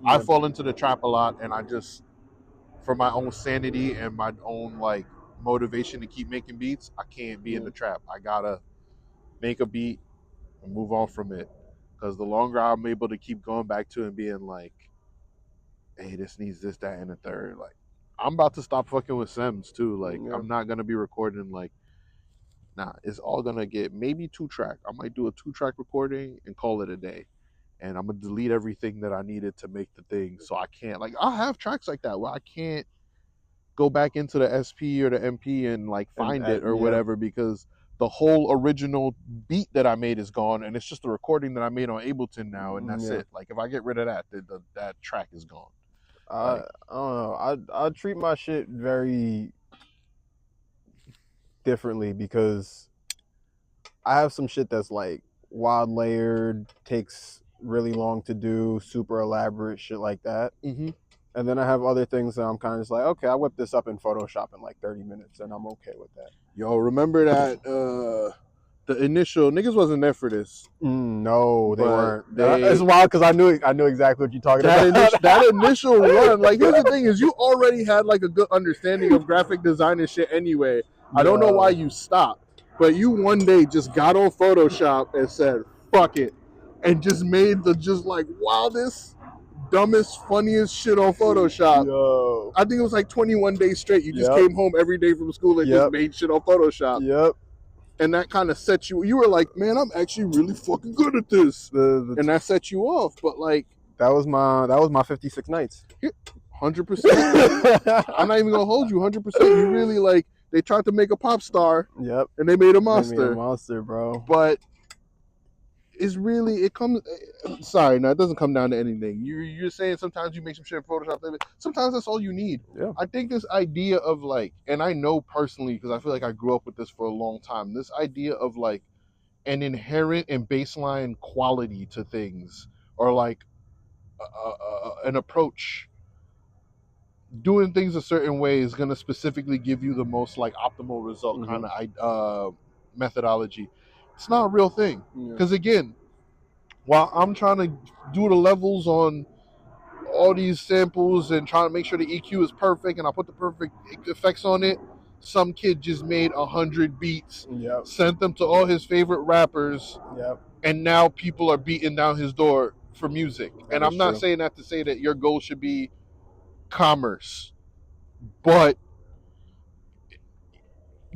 I fall into the trap a lot, and I just, for my own sanity and my own like motivation to keep making beats, I can't be in the trap. I gotta make a beat and move on from it, because the longer I'm able to keep going back to and being like, hey, this needs this, that, and the third, like I'm about to stop fucking with Sims too. Like I'm not gonna be recording like, nah, it's all gonna get maybe 2-track. I might do a 2-track recording and call it a day. And I'm gonna delete everything that I needed to make the thing, so I can't, like, I have tracks like that where I can't go back into the SP or the MP and like find it or whatever, because the whole original beat that I made is gone, and it's just a recording that I made on Ableton now, and that's it. Like if I get rid of that, that track is gone. I don't know. I treat my shit very differently because I have some shit that's like wild layered, takes really long to do, super elaborate shit like that. Mm-hmm. And then I have other things that I'm kind of just like, okay, I whip this up in Photoshop in like 30 minutes and I'm okay with that. Yo, remember that the initial niggas wasn't there for this. No, they But weren't. they- It's wild because I knew exactly what you're talking about. That initial run, like here's the thing is you already had like a good understanding of graphic design and shit anyway. I don't know why you stopped, but you one day just got on Photoshop and said, fuck it. And just made the just like wildest, dumbest, funniest shit on Photoshop. Yo. I think it was like 21 days straight. You just came home every day from school and just made shit on Photoshop. Yep. And that kind of set you. You were like, man, I'm actually really fucking good at this. And that set you off. But like, that was my 56 nights. 100%. I'm not even gonna hold you. 100%. You really like. They tried to make a pop star. Yep. And they made a monster. They made a monster, bro. But it's really it comes. Sorry, no, it doesn't come down to anything. You're saying sometimes you make some shit in Photoshop. Sometimes that's all you need. Yeah. I think this idea of like, and I know personally because I feel like I grew up with this for a long time. This idea of like an inherent and baseline quality to things, or like an approach. Doing things a certain way is going to specifically give you the most like optimal result kind of methodology. It's not a real thing because again, while I'm trying to do the levels on all these samples and trying to make sure the EQ is perfect and I put the perfect effects on it, some kid just made 100 beats, sent them to all his favorite rappers, and now people are beating down his door for music. And I'm not saying that to say that your goal should be commerce, but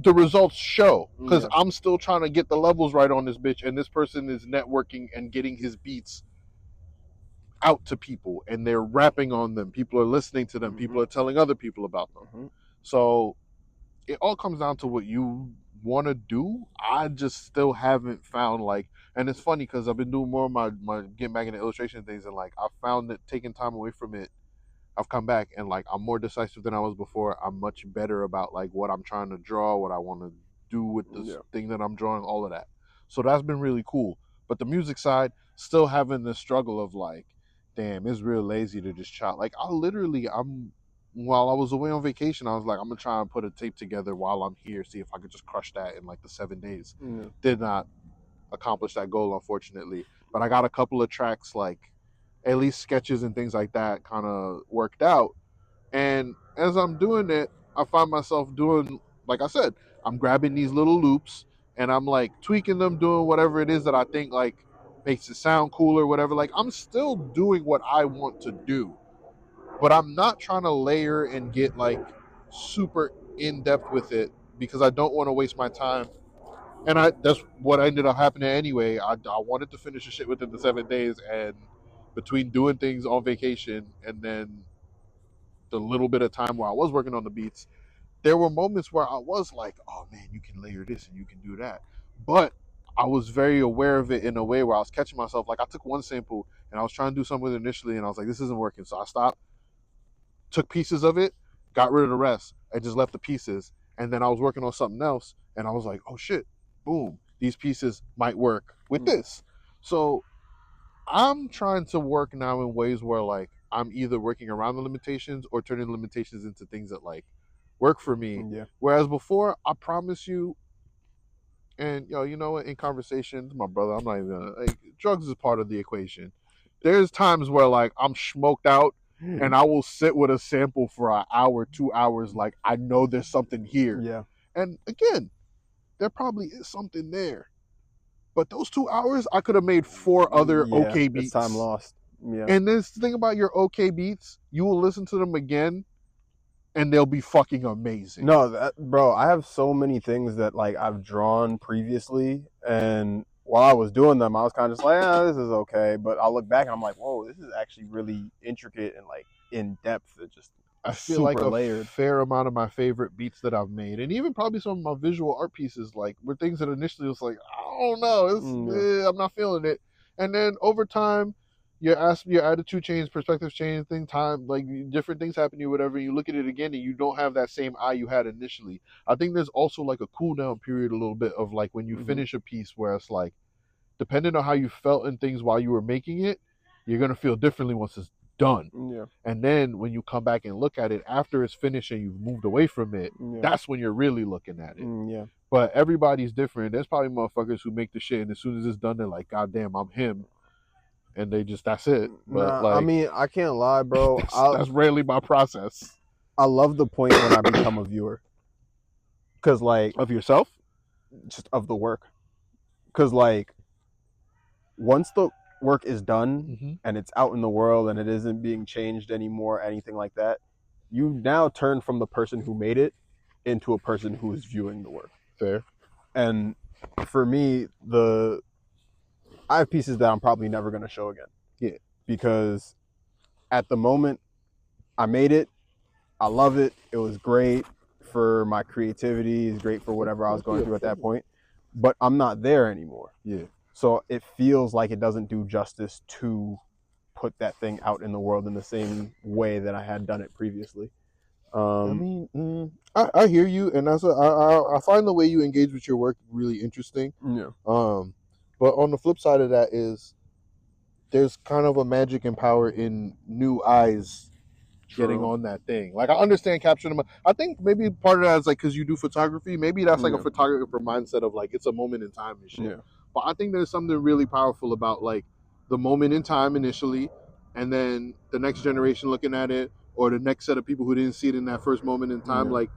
the results show because I'm still trying to get the levels right on this bitch, and this person is networking and getting his beats out to people, and they're rapping on them. People are listening to them. People are telling other people about them. So it all comes down to what you want to do. I just still haven't found like, and it's funny because I've been doing more of my getting back into illustration things, and like I found that taking time away from it, I've come back and like I'm more decisive than I was before. I'm much better about like what I'm trying to draw, what I want to do with this thing that I'm drawing, all of that. So that's been really cool. But the music side, still having the struggle of like, damn, it's real lazy to just chop. Like while I was away on vacation, I was like, I'm gonna try and put a tape together while I'm here, see if I could just crush that in like the 7 days. Did not accomplish that goal, unfortunately. But I got a couple of tracks like at least sketches and things like that kind of worked out. And as I'm doing it, I find myself doing, like I said, I'm grabbing these little loops and I'm like tweaking them, doing whatever it is that I think like makes it sound cool or whatever. Like I'm still doing what I want to do, but I'm not trying to layer and get like super in depth with it because I don't want to waste my time. And that's what ended up happening anyway. I wanted to finish the shit within the 7 days, and between doing things on vacation and then the little bit of time where I was working on the beats, there were moments where I was like, oh man, you can layer this and you can do that. But I was very aware of it in a way where I was catching myself. Like I took one sample and I was trying to do something with it initially and I was like, this isn't working. So I stopped, took pieces of it, got rid of the rest, and just left the pieces. And then I was working on something else and I was like, oh shit, boom, these pieces might work with this. So I'm trying to work now in ways where like I'm either working around the limitations or turning limitations into things that like work for me. Whereas before, I promise you, and you know what, in conversations, my brother, I'm not even gonna, like, drugs is part of the equation. There's times where like I'm smoked out and I will sit with a sample for an hour, 2 hours, like I know there's something here. And again, there probably is something there. But those 2 hours, I could have made 4 other okay beats. It's time lost. And this thing about your okay beats, you will listen to them again, and they'll be fucking amazing. No, bro, I have so many things that like I've drawn previously, and while I was doing them, I was kind of just like, this is okay. But I'll look back and I'm like, whoa, this is actually really intricate and like in depth. It just I feel like a fair amount of my favorite beats that I've made, and even probably some of my visual art pieces, like were things that initially was like, I don't know, I'm not feeling it. And then over time, your attitude change, perspectives change, time, like different things happen to you, whatever. You look at it again, and you don't have that same eye you had initially. I think there's also like a cool down period, a little bit of like when you finish a piece, where it's like, depending on how you felt and things while you were making it, you're gonna feel differently once it's done. Yeah. And then when you come back and look at it after it's finished and you've moved away from it, that's when you're really looking at it. Yeah. But everybody's different. There's probably motherfuckers who make the shit, and as soon as it's done, they're like, God damn, I'm him. And they just, that's it. But I mean, I can't lie, bro. That's rarely my process. I love the point when I become a viewer. Because, like... Of yourself? Just of the work. Because, like, once the work is done and it's out in the world and it isn't being changed anymore, anything like that, you now turn from the person who made it into a person who is viewing the work. Fair. And for me, I have pieces that I'm probably never going to show again. Yeah. Because at the moment, I made it. I love it. It was great for my creativity. It's great for whatever I was going through at that point. But I'm not there anymore. Yeah. So it feels like it doesn't do justice to put that thing out in the world in the same way that I had done it previously. I mean, I hear you, and I find the way you engage with your work really interesting. Yeah. But on the flip side of that is, there's kind of a magic and power in new eyes getting on that thing. Like, I understand capturing them. I think maybe part of that is like because you do photography. Maybe that's like a photographer mindset of like it's a moment in time and shit. Yeah. But I think there's something really powerful about like the moment in time initially, and then the next generation looking at it, or the next set of people who didn't see it in that first moment in time. Like,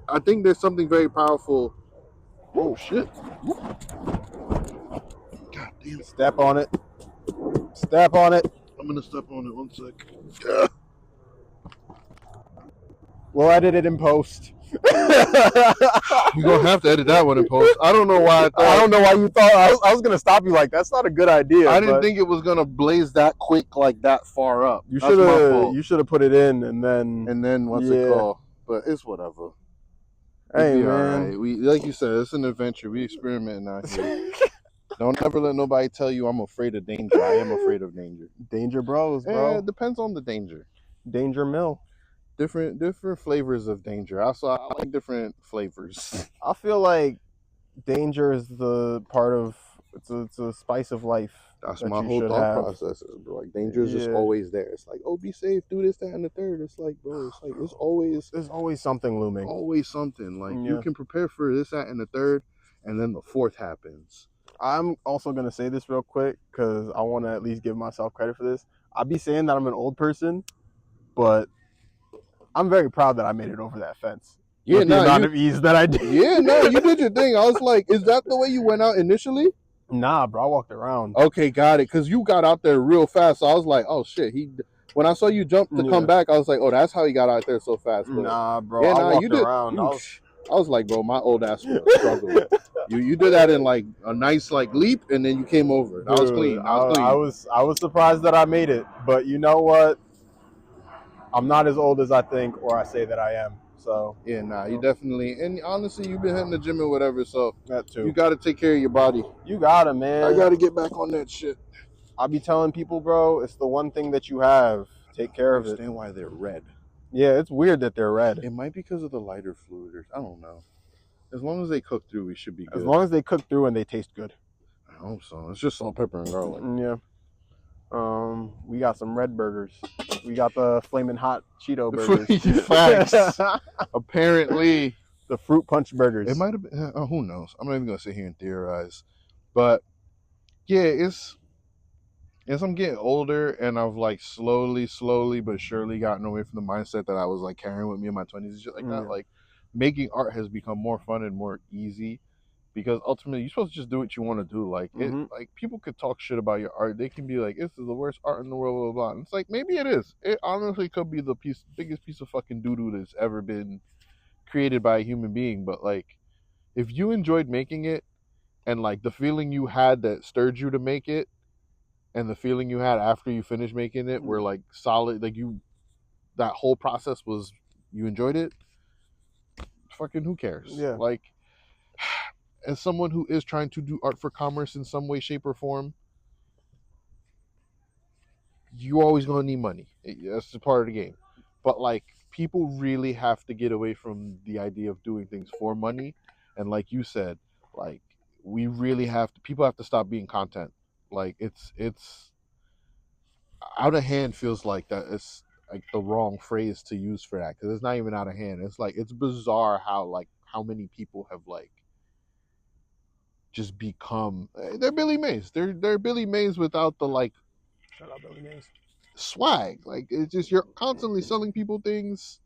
I think there's something very powerful. Oh shit! God damn! Step on it. Step on it. I'm gonna step on it. 1 sec. We'll edit it in post. We're gonna have to edit that one in post. I don't know why. I don't know why you thought I was gonna stop you. Like, that's not a good idea. I didn't think it was gonna blaze that quick, like that far up. You should have put it in and then what's it called? But it's whatever. Hey man, right. We, like you said, it's an adventure. We experimenting out here. Don't ever let nobody tell you I'm afraid of danger. I am afraid of danger. Danger bros, bro. Yeah, it depends on the danger. Danger mill. Different flavors of danger. Also, I like different flavors. I feel like danger is the part of it's a spice of life. That's my whole thought process. Bro. Like, danger is just always there. It's like, oh, be safe, do this, that, and the third. It's like, bro, there's always something looming. Always something. Like, you can prepare for this, that, and the third, and then the fourth happens. I'm also gonna say this real quick because I want to at least give myself credit for this. I'd be saying that I'm an old person, but I'm very proud that I made it over that fence. Yeah, with the amount of ease that I did. Yeah, no, you did your thing. I was like, is that the way you went out initially? Nah, bro, I walked around. Okay, got it. Because you got out there real fast. So I was like, oh, shit. When I saw you jump to come back, I was like, oh, that's how he got out there so fast. Bro. Nah, bro, I walked around. I was like, bro, my old ass struggled. You did that in like a nice like leap, and then you came over. That was clean. I was surprised that I made it. But you know what? I'm not as old as I think or I say that I am. So yeah, nah, you definitely, and honestly, you've been hitting the gym or whatever, so that too. You got to take care of your body. You gotta, man. I gotta get back on that shit. I be telling people, bro, it's the one thing that you have. Take care of it. I understand why they're red. Yeah, it's weird that they're red. It might be because of the lighter fluid, or I don't know. As long as they cook through, we should be good. As long as they cook through and they taste good. I hope so. It's just salt, pepper, and garlic. Yeah. We got some red burgers. We got the flaming hot Cheeto burgers. Facts. Apparently, the fruit punch burgers. It might have been. Who knows? I'm not even gonna sit here and theorize. But yeah, it's as I'm getting older, and I've like slowly but surely gotten away from the mindset that I was like carrying with me in my 20s and shit like that. Like, making art has become more fun and more easy. Because ultimately, you're supposed to just do what you want to do. Like, like people could talk shit about your art. They can be like, "This is the worst art in the world," blah blah blah. And it's like, maybe it is. It honestly could be the biggest piece of fucking doo doo that's ever been created by a human being. But like, if you enjoyed making it, and like the feeling you had that stirred you to make it, and the feeling you had after you finished making it, were like solid. Like that whole process was, you enjoyed it. Fucking who cares? Yeah. Like, as someone who is trying to do art for commerce in some way, shape, or form, you always gonna need money. That's a part of the game. But like people really have to get away from the idea of doing things for money. And like you said, like we really have to. People have to stop being content. Like it's out of hand. Feels like that. It's like the wrong phrase to use for that because it's not even out of hand. It's like it's bizarre how many people have like just become they're Billy Mays. They're Billy Mays without the like Shout out Billy Mays. swag. Like it's just you're constantly selling people things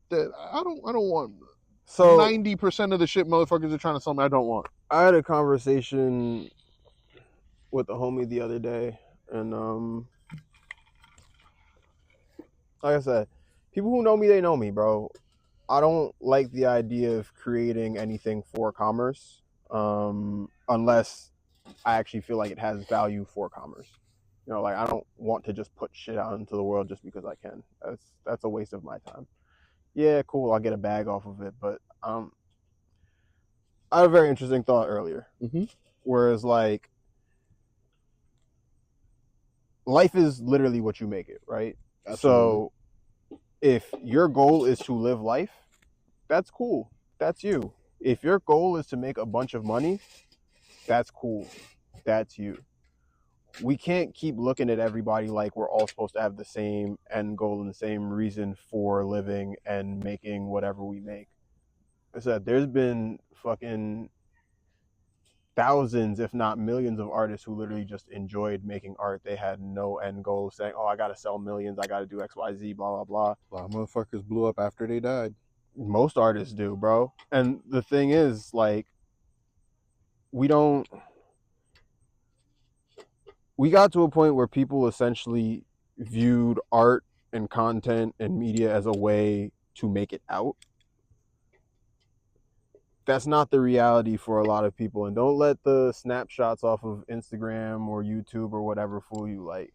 that I don't want. So 90% of the shit motherfuckers are trying to sell me I don't want. I had a conversation with a homie the other day, and like I said, people who know me, they know me, bro. I don't like the idea of creating anything for commerce, unless I actually feel like it has value for commerce. You know, like I don't want to just put shit out into the world just because I can. That's a waste of my time. Yeah, cool, I'll get a bag off of it, but I had a very interesting thought earlier. Mm-hmm. Whereas like life is literally what you make it, right? Absolutely. So if your goal is to live life, that's cool. That's you. If your goal is to make a bunch of money, that's cool. That's you. We can't keep looking at everybody like we're all supposed to have the same end goal and the same reason for living and making whatever we make. I said, there's been fucking thousands, if not millions of artists who literally just enjoyed making art. They had no end goal saying, oh, I got to sell millions. I got to do X, Y, Z, blah, blah, blah. A lot of motherfuckers blew up after they died. Most artists do, bro. And the thing is, like, we got to a point where people essentially viewed art and content and media as a way to make it out. That's not the reality for a lot of people. And don't let the snapshots off of Instagram or YouTube or whatever fool you. Like,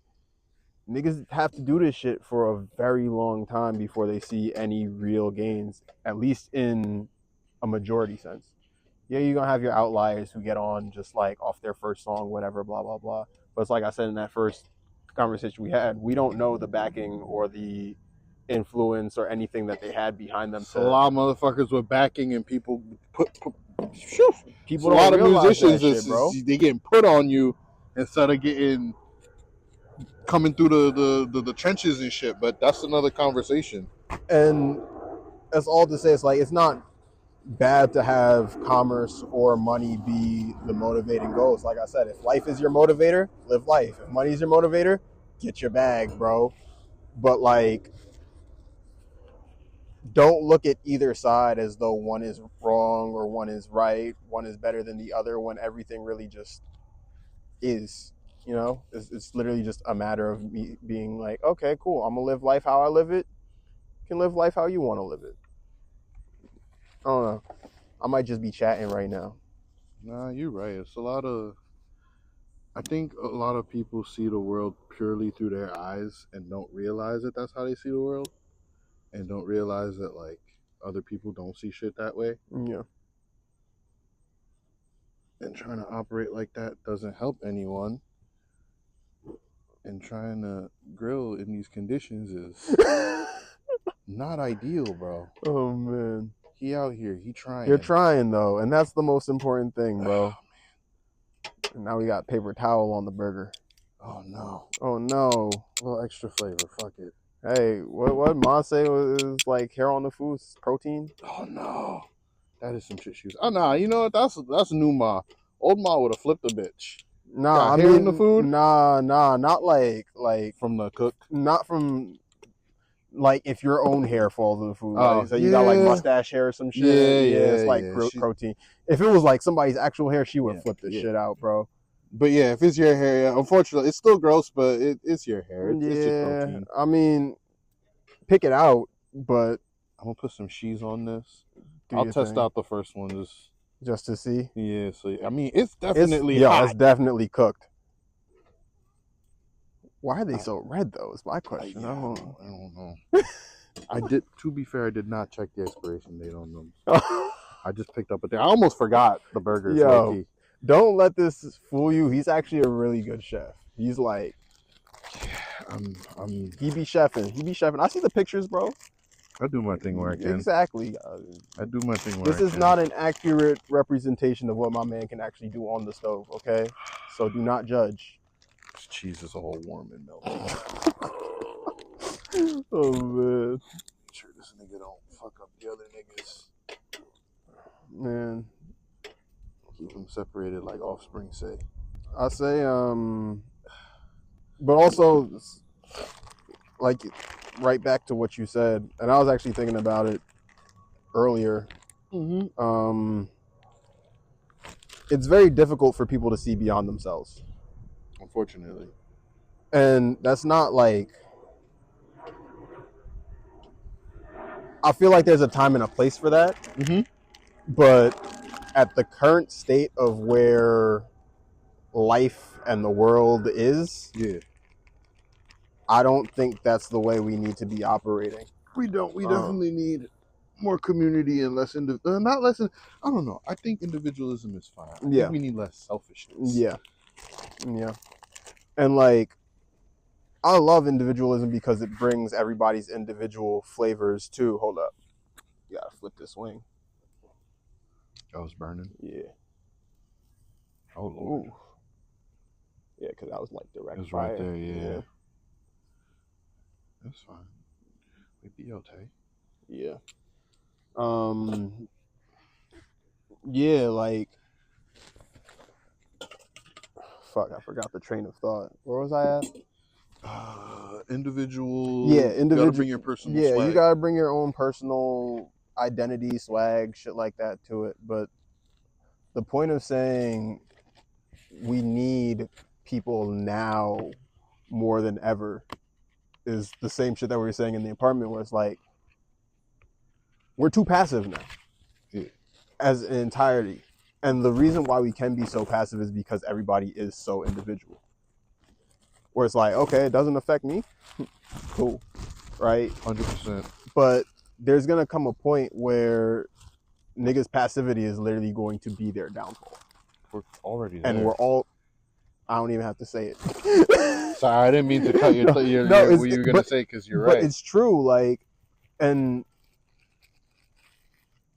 niggas have to do this shit for a very long time before they see any real gains, at least in a majority sense. Yeah, you're going to have your outliers who get on just like off their first song, whatever, blah, blah, blah. But it's like I said in that first conversation we had, we don't know the backing or the influence or anything that they had behind them. So a lot of motherfuckers with backing and people people a lot of musicians shit, bro. They getting put on you instead of getting coming through the trenches and shit. But that's another conversation. And that's all to say. It's like it's not bad to have commerce or money be the motivating goals. Like I said, if life is your motivator, live life. If money is your motivator, get your bag, bro. But like, don't look at either side as though one is wrong or one is right, one is better than the other, when everything really just is. You know, it's literally just a matter of me being like, okay, cool, I'm gonna live life how I live it. You can live life how you want to live it. I don't know. I might just be chatting right now. Nah, you're right. It's I think a lot of people see the world purely through their eyes and don't realize that that's how they see the world, and don't realize that like other people don't see shit that way. Yeah. And trying to operate like that doesn't help anyone. And trying to grill in these conditions is not ideal, bro. Oh man. He out here. He trying. You're trying though, and that's the most important thing, bro. Oh, man. And now we got paper towel on the burger. Oh no. Oh no. A little extra flavor. Fuck it. Hey, what Ma say was like hair on the food, protein? Oh no. That is some shit she was. Oh nah, you know what? That's new Ma. Old Ma would have flipped a bitch. Nah, I mean the food? Nah, not like from the cook. Not from like if your own hair falls in the food. Oh, like, so you got like mustache hair or some shit. Yeah, it's like protein. If it was like somebody's actual hair, she would have flipped this shit out, bro. But yeah, if it's your hair, yeah, unfortunately, it's still gross, but it's your hair. It's just protein. I mean, pick it out, but I'm gonna put some cheese on this. I'll test out the first one just to see. Yeah, so I mean, it's definitely hot. It's definitely cooked. Why are they so red though? Is my question. I don't know. To be fair, I did not check the expiration date on them. I just picked up a thing. I almost forgot the burgers. Yo, don't let this fool you. He's actually a really good chef. He's like, He be chefing. I see the pictures, bro. I do my thing where I can. Exactly. I do my thing where I can. This is not an accurate representation of what my man can actually do on the stove, okay? So do not judge. This cheese is all warm and melting. Oh, man. Make sure this nigga don't fuck up the other niggas. Man. Keep them separated like Offspring say. I say, but also, like, right back to what you said, and I was actually thinking about it earlier. It's very difficult for people to see beyond themselves. Unfortunately. And that's not like, I feel like there's a time and a place for that. But at the current state of where life and the world is, I don't think that's the way we need to be operating. We don't. We definitely need more community and less not less. I don't know. I think individualism is fine. I think we need less selfishness. Yeah. And like, I love individualism because it brings everybody's individual flavors too. Hold up. You gotta flip this wing. I was burning. Yeah. Oh Lord. Ooh. Yeah, because I was like direct it was fire. Right there, yeah. That's fine. We be okay. Yeah. Yeah, like, fuck, I forgot the train of thought. Where was I at? Individual. Yeah, individual. You gotta bring your personal swag. You gotta bring your own personal identity, swag, shit like that to it. But the point of saying we need people now more than ever is the same shit that we were saying in the apartment, where it's like, we're too passive now as an entirety. And the reason why we can be so passive is because everybody is so individual. Where it's like, okay, it doesn't affect me. Cool. Right? 100%. But there's going to come a point where niggas' passivity is literally going to be their downfall. We're already there. And we're all, I don't even have to say it. Sorry, I didn't mean to cut what you were going to say, because you're right. But it's true. Like, and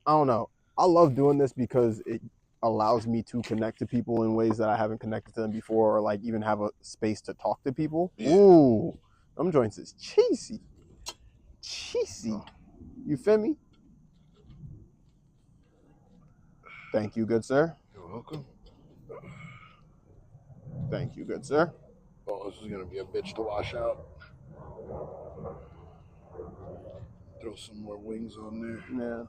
I don't know. I love doing this because it allows me to connect to people in ways that I haven't connected to them before, or like even have a space to talk to people. Yeah. Ooh, them joints is cheesy. You feel me? Thank you, good sir. You're welcome. Thank you, good sir. Oh, this is going to be a bitch to wash out. Throw some more wings on there. Yeah.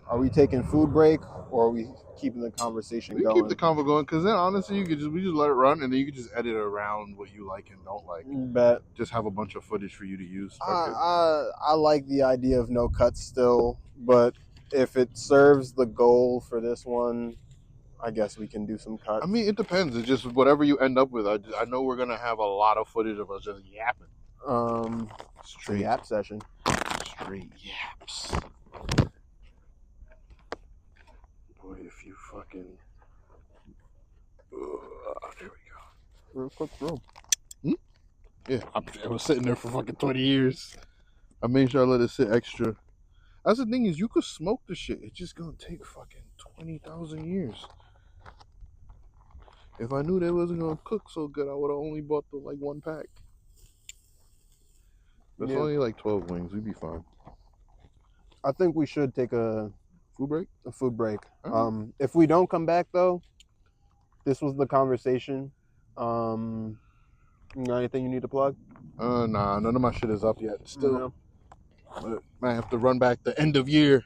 Are we taking food break, or are we keeping the conversation going? We keep the convo going, because then honestly, we just let it run, and then you can just edit around what you like and don't like. Bet. Just have a bunch of footage for you to use. I like the idea of no cuts still, but if it serves the goal for this one, I guess we can do some cuts. I mean, it depends. It's just whatever you end up with. I know we're gonna have a lot of footage of us just yapping. Straight yap session. Straight yaps. Boy, if you fucking. There we go. Real quick, bro. Yeah, I was sitting there for fucking 20 years. I made sure I let it sit extra. That's the thing, is you could smoke the shit. It's just gonna take fucking 20,000 years. If I knew they wasn't gonna cook so good, I would have only bought the like 1 pack. That's only like 12 wings. We'd be fine. I think we should take a food break. Uh-huh. If we don't come back though, this was the conversation. You got anything you need to plug? Nah, none of my shit is up yet. Still, but I have to run back the end of year.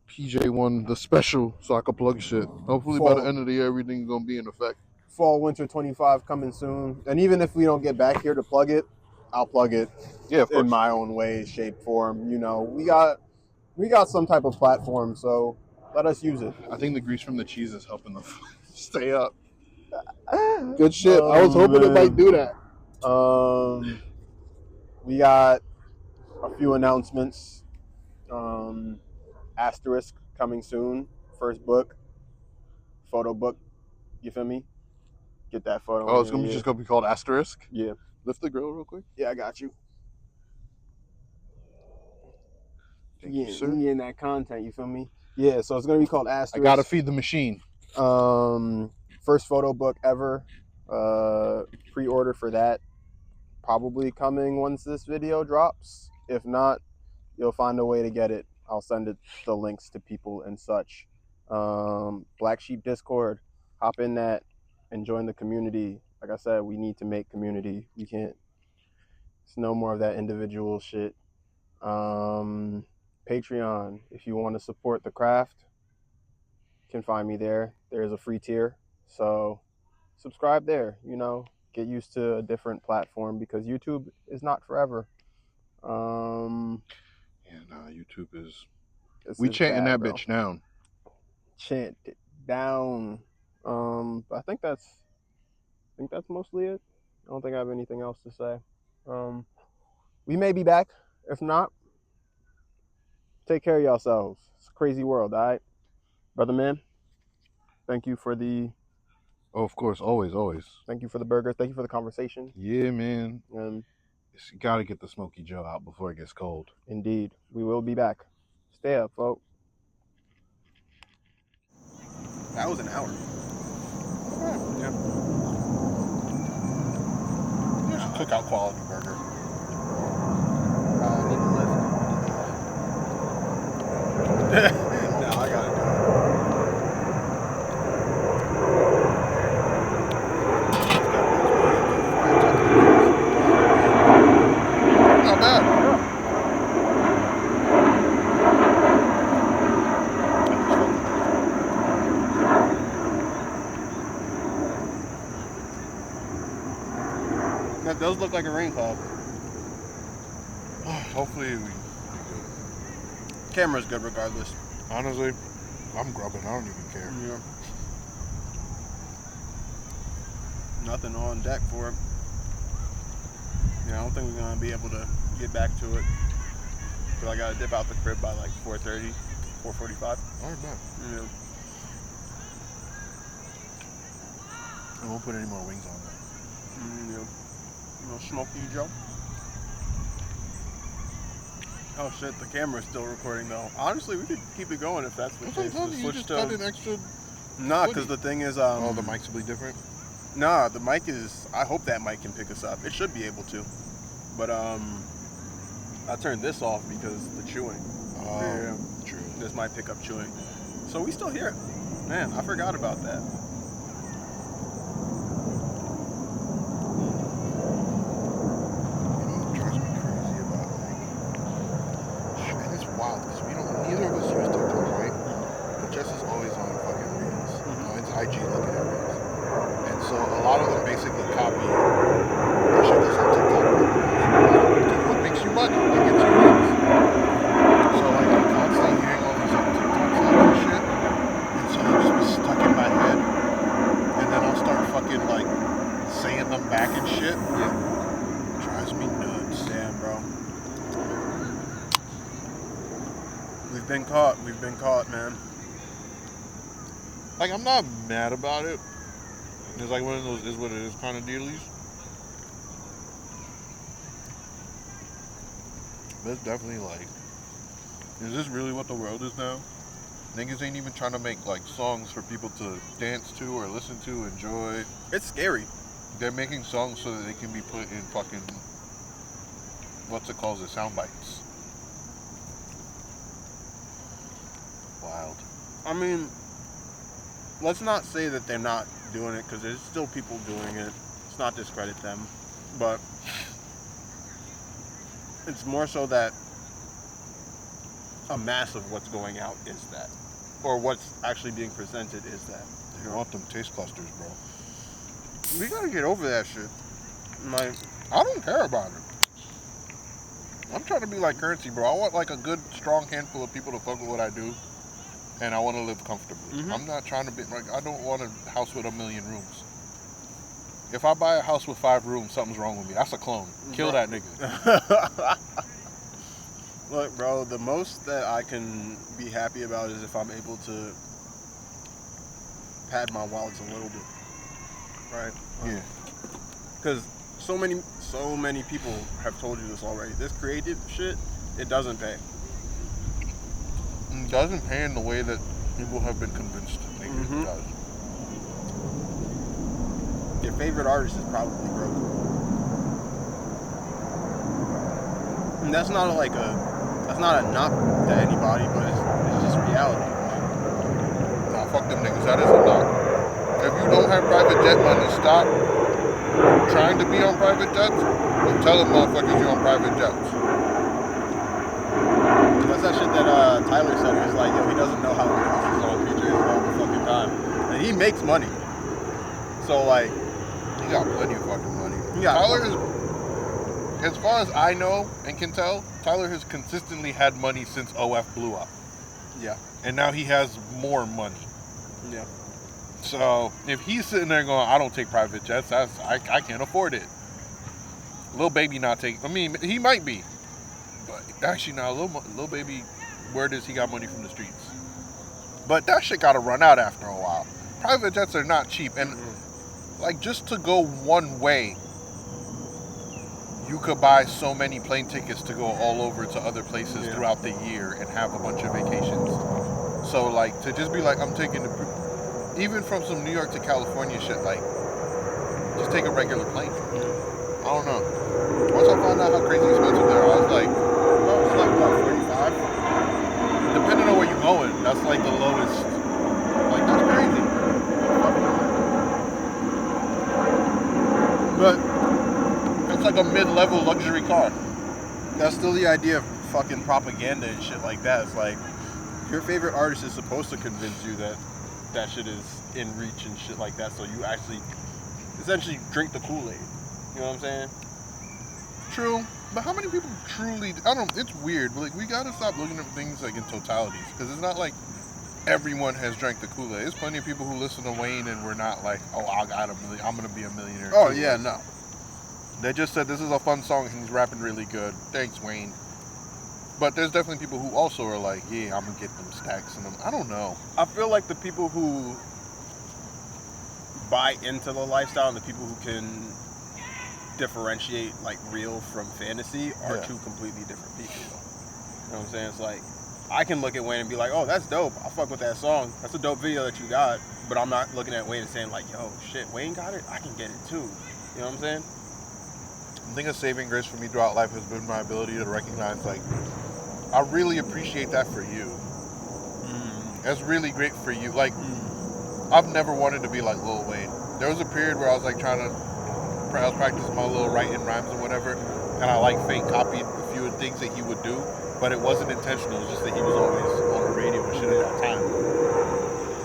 PJ won the special, so I can plug shit. Hopefully by the end of the year, everything's gonna be in effect. Fall Winter 25 coming soon, and even if we don't get back here to plug it, I'll plug it. Yeah, in my own way, shape, form. You know, we got some type of platform, so let us use it. I think the grease from the cheese is helping them stay up. Good shit. I was hoping it might do that. We got a few announcements. Asterisk coming soon. First book. Photo book. You feel me? Get that photo. Oh, it's just gonna be called Asterisk? Yeah. Lift the grill real quick. Yeah, I got you. Thank you, sir. You getting that content, you feel me? Yeah, so it's gonna be called Asterisk. I gotta feed the machine. First photo book ever. Pre-order for that. Probably coming once this video drops. If not, you'll find a way to get it. I'll send it the links to people and such. Black Sheep Discord. Hop in that and join the community. Like I said, we need to make community. We can't. It's no more of that individual shit. Patreon. If you want to support the craft, you can find me there. There's a free tier. So subscribe there. You know, get used to a different platform because YouTube is not forever. YouTube is. We chanting that bitch down. Chant it down. I think that's mostly it. I don't think I have anything else to say. We may be back. If not, take care of yourselves. It's a crazy world, all right? Brother man, thank you for the... Oh, of course. Always. Thank you for the burger. Thank you for the conversation. Yeah, man. You gotta get the Smokey Joe out before it gets cold. Indeed. We will be back. Stay up, folks. That was an hour. Yeah. It's a cookout quality burger. Need to lift. No, I gotta do it. Not bad. That does look like a rain cloud. Hopefully we... Camera's good regardless. Honestly, I'm grubbing. I don't even care. Yeah. Nothing on deck for it. Yeah, I don't think we're gonna be able to get back to it. But I gotta dip out the crib by like 4:30, 4:45. Alright, man. Yeah. I won't put any more wings on there. Yeah. No Smokey Joe. Oh shit, the camera's still recording though. Honestly, we could keep it going if that's the case. You just got an extra... Nah, because the thing is... oh, the mics will be different? Nah, the mic is... I hope that mic can pick us up. It should be able to. But, I turned this off because the chewing. Oh, yeah. True. This might pick up chewing. So we still hear it. Man, I forgot about that. Neither of us use TikTok, right? But Jess is always on fucking Reels. It's IG looking at Reels. And so a lot of them basically copy the shit that's on TikTok. What makes you money? Like, it's your Reels. So, like, I'm constantly hearing all these TikTok sounds and shit. And so they'll just be stuck in my head. And then I'll start fucking, like, saying them back and shit. Yeah. Drives me nuts. Damn, bro. We've been caught, man. Like, I'm not mad about it. It's like one of those is what it is kind of dealies. But it's definitely like, is this really what the world is now? Niggas ain't even trying to make like songs for people to dance to or listen to, enjoy. It's scary. They're making songs so that they can be put in fucking, what's it called, the sound bites. Wild. I mean, let's not say that they're not doing it, because there's still people doing it. Let's not discredit them. But it's more so that a mass of what's going out is that. Or what's actually being presented is that. They want them taste clusters, bro. We gotta get over that shit. Like, I don't care about it. I'm trying to be like Currency, bro. I want like a good, strong handful of people to fuck with what I do. And I want to live comfortably. Mm-hmm. I'm not trying to be like, I don't want a house with 1 million rooms. If I buy a house with 5 rooms, something's wrong with me. That's a clone. Kill that nigga. Look, bro, the most that I can be happy about is if I'm able to pad my wallets a little bit. Right? Yeah. Because so so many people have told you this already. This creative shit, it doesn't pay. It doesn't pay in the way that people have been convinced to think it does. Your favorite artist is probably broke. And that's not a knock to anybody, but it's just reality. Nah, fuck them niggas. That is a knock. If you don't have private jet money, stop trying to be on private jets and tell them motherfuckers you're on private jets. That's that shit that Tyler said. He was like, yo, he doesn't know how to use his own PJs all the fucking time. And he makes money. So, like... He got plenty of fucking money. Tyler is... As far as I know and can tell, Tyler has consistently had money since OF blew up. Yeah. And now he has more money. Yeah. So, if he's sitting there going, I don't take private jets, I can't afford it. Lil Baby not take... I mean, he might be. But actually, now, Lil Baby, word is he got money from the streets. But that shit got to run out after a while. Private jets are not cheap. And, like, just to go one way, you could buy so many plane tickets to go all over to other places throughout the year and have a bunch of vacations. So, like, to just be like, I'm taking even from some New York to California shit, like, just take a regular plane. I don't know. Once I found out how crazy expensive they are, I was like, oh, it's like, what, 45? Depending on where you're going, that's like the lowest. Like, that's crazy. But it's like a mid-level luxury car. That's still the idea of fucking propaganda and shit like that. It's like, your favorite artist is supposed to convince you that that shit is in reach and shit like that, so you actually essentially drink the Kool-Aid. You know what I'm saying? True, but how many people truly? It's weird. But like, we gotta stop looking at things like in totalities, because it's not like everyone has drank the Kool-Aid. There's plenty of people who listen to Wayne and we're not like, oh, I got $1 million. I'm gonna be a millionaire. Oh too. yeah, no. They just said this is a fun song and he's rapping really good. Thanks, Wayne. But there's definitely people who also are like, yeah, I'm gonna get them stacks and them. I don't know. I feel like the people who buy into the lifestyle and the people who can differentiate like real from fantasy are two completely different people. You know what I'm saying? It's like, I can look at Wayne and be like, oh, that's dope. I fuck with that song. That's a dope video that you got. But I'm not looking at Wayne and saying like, yo, shit, Wayne got it? I can get it too. You know what I'm saying? I think a saving grace for me throughout life has been my ability to recognize, like, I really appreciate that for you. That's really great for you. Like, I've never wanted to be like Lil Wayne. There was a period where I was like I was practicing my little writing rhymes and whatever, and I like fake copied a few of things that he would do, but it wasn't intentional. It was just that he was always on the radio and shit at that time.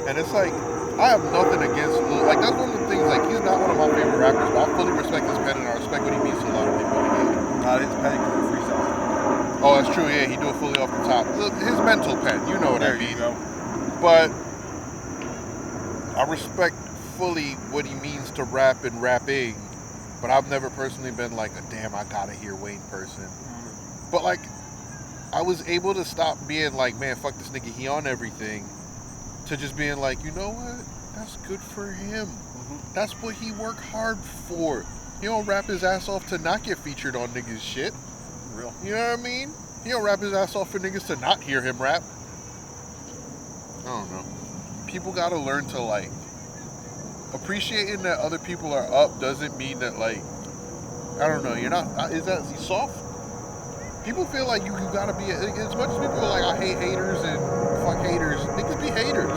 And it's like, I have nothing against Lil. Like, that's one of the things, like, he's not one of my favorite rappers, but I fully respect his pen and I respect what he means to a lot of people. His pen can freestyle. Oh, that's true, yeah, he do it fully off the top. His mental pen, you know what I mean. You go. But I respect fully what he means to rap and rapping, but I've never personally been like, damn, I gotta hear Wayne person. But like, I was able to stop being like, man, fuck this nigga, he on everything, to just being like, you know what? That's good for him. That's what he worked hard for. He don't rap his ass off to not get featured on niggas' shit. Real. You know what I mean? He don't rap his ass off for niggas to not hear him rap. I don't know. People gotta learn to, like, appreciating that other people are up doesn't mean that, like, I don't know, you're not, is he soft? People feel like you gotta be, as much as people are like, I hate haters and fuck haters, niggas be haters.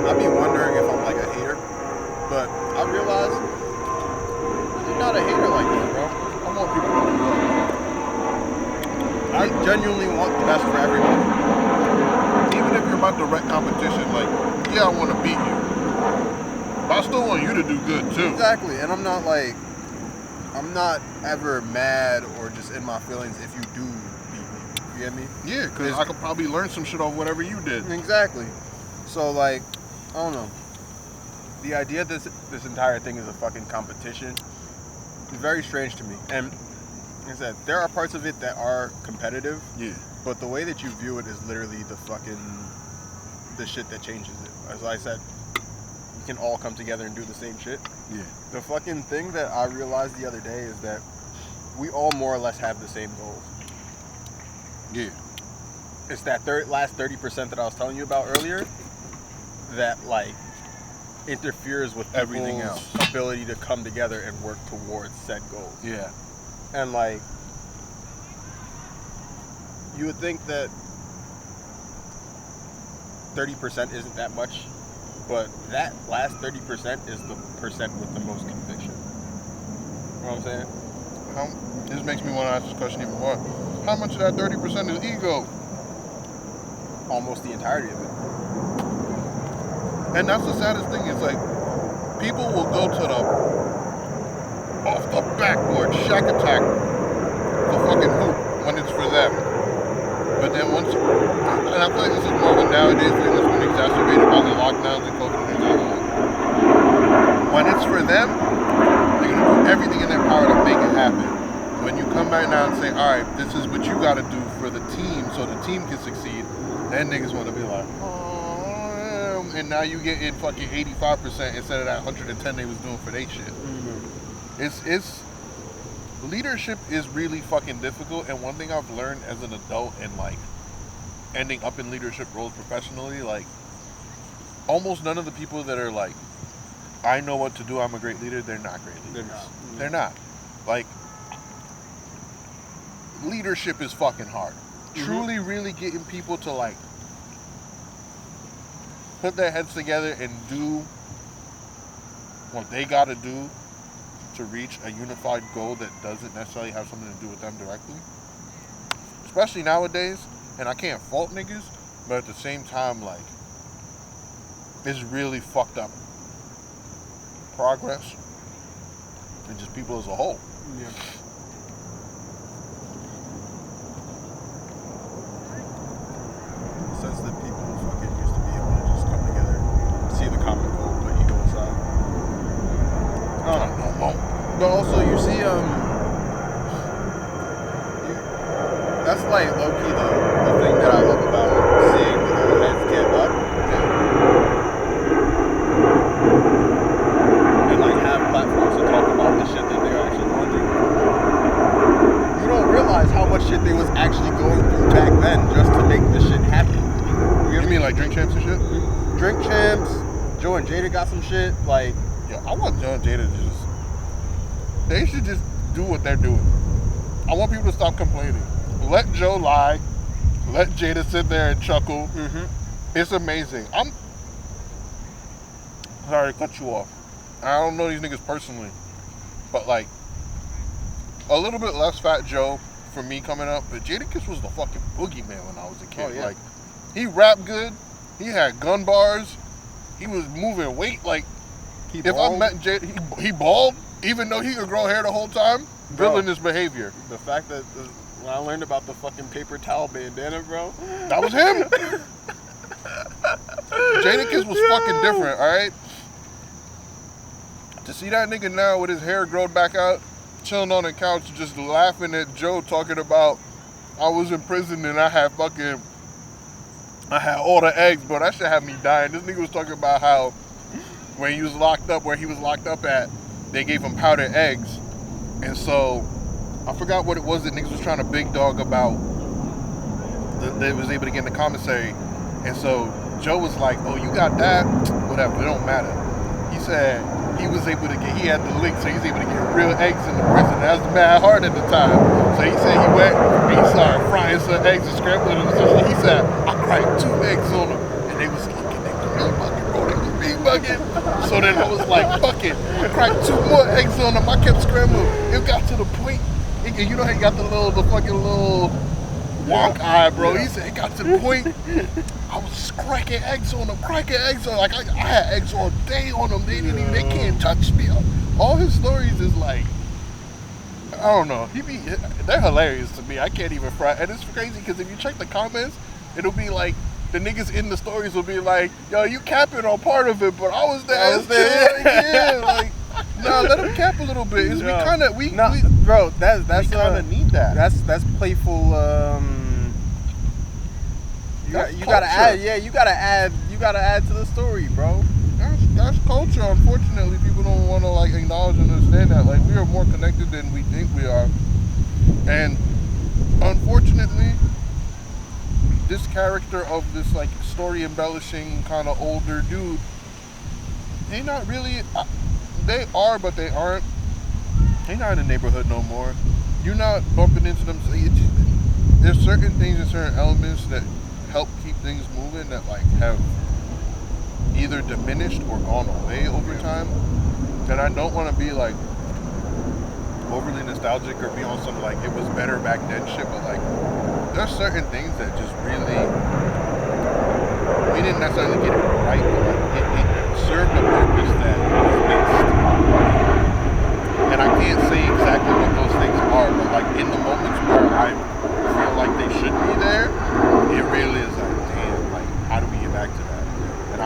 I be wondering if I'm like a hater, but I realize I'm not a hater like that, bro. I want people to do well. I genuinely want the best for everybody. Even if you're about direct competition, like, yeah, I want to beat you, but I still want you to do good too. Exactly, and I'm not ever mad or just in my feelings if you do beat me. You get me? Yeah, because I could probably learn some shit off whatever you did. Exactly. So, like, I don't know. The idea that this entire thing is a fucking competition is very strange to me. And like I said, there are parts of it that are competitive. Yeah. But the way that you view it is literally the shit that changes it. As I said, we can all come together and do the same shit. Yeah. The fucking thing that I realized the other day is that we all more or less have the same goals. Yeah. It's that last 30% that I was telling you about earlier that like interferes with everything people's else ability to come together and work towards said goals. Yeah. And like you would think that 30% isn't that much, but that last 30% is the percent with the most conviction. You know what I'm saying? This makes me want to ask this question even more. How much of that 30% is ego? Almost the entirety of it. And that's the saddest thing is like, people will go to the off the backboard shack attack the fucking hoop when it's for them. But then once, and I feel like this is more of a nowadays thing that's been exacerbated by the lockdowns and COVID and things like that. When it's for them, they're gonna do everything in their power to make it happen. When you come back now and say, all right, this is what you gotta do for the team so the team can succeed, then niggas wanna be like, oh, and now you get in fucking 85% instead of that 110 they was doing for they shit. Mm-hmm. It's leadership is really fucking difficult, and one thing I've learned as an adult and like ending up in leadership roles professionally, like almost none of the people that are like, I know what to do, I'm a great leader, they're not great leaders. They're not. Like, leadership is fucking hard. Mm-hmm. Truly, really getting people to like put their heads together and do what they gotta do to reach a unified goal that doesn't necessarily have something to do with them directly. Especially nowadays, and I can't fault niggas, but at the same time, like, it's really fucked up progress and just people as a whole. Yeah. Sense that people fucking used to be able to just come together, see the common goal, put ego aside. But also you see, that's like low key the thing that I love about seeing the old heads get up and like have platforms to talk about the shit that they're actually going through. You don't realize how much shit they was actually going through back then just to make this shit happen. You mean like Drink Champs and shit? Drink Champs, Joe and Jada got some shit, like... Yeah, I want Joe and Jada to just... They should just do what they're doing. I want people to stop complaining. Let Joe lie. Let Jada sit there and chuckle. Mm-hmm. It's amazing. I'm sorry to cut you off. I don't know these niggas personally. But like, a little bit less Fat Joe for me coming up. But Jadakiss was the fucking boogeyman when I was a kid. Oh, yeah. Like, he rapped good. He had gun bars. He was moving weight. Like, if I met Jada, he bald, even though he could grow hair the whole time. Villainous behavior. The fact that when I learned about the fucking paper towel bandana, bro, that was him. Jadakiss was fucking different, all right? To see that nigga now with his hair grown back out, chilling on the couch, just laughing at Joe talking about, I was in prison and I had all the eggs, bro. That shit had me dying. This nigga was talking about how when he was locked up, where he was locked up at, they gave him powdered eggs. And so, I forgot what it was that niggas was trying to big dog about. They was able to get in the commissary. And so, Joe was like, oh, you got that? Whatever, it don't matter. He said he was able to get, he had the link, so he was able to get real eggs in the prison. That was mad hard at the time. So he said he went and he started frying some eggs and scrambling them. So he said, I cracked 2 eggs on them. And they was looking at the meat bucket, bro. They was meat bucket. So then I was like, fuck it. I cracked 2 more eggs on them. I kept scrambling. It got to the point, you know how you got the fucking little wonk eye, bro. He said it got to the point I was cracking eggs on them. Like I had eggs all day on them. They can't touch me. All his stories is like, I don't know. They're hilarious to me. I can't even front. And it's crazy because if you check the comments, it'll be like the niggas in the stories will be like, yo, you capping on part of it, but I was there. Yeah, like, nah, let him cap a little bit. We kind of bro. That's kind of need that. That's playful. You gotta add. Yeah, you gotta add to the story, bro. That's that's culture. Unfortunately, people don't want to like acknowledge and understand that. Like, we are more connected than we think we are, and unfortunately, this character of this like story embellishing kind of older dude, they not really. They are, but they aren't. They not in the neighborhood no more. You're not bumping into them. There's certain things and certain elements that help keep things moving that like have either diminished or gone away over time. And I don't want to be like overly nostalgic or be on some like it was better back then shit, but like there's certain things that just really we didn't necessarily get it right, but like it served a purpose that was missed. And I can't say exactly what those things are, but like in the moments where I feel like they should be there, it really is like, damn, like how do we get back to that? And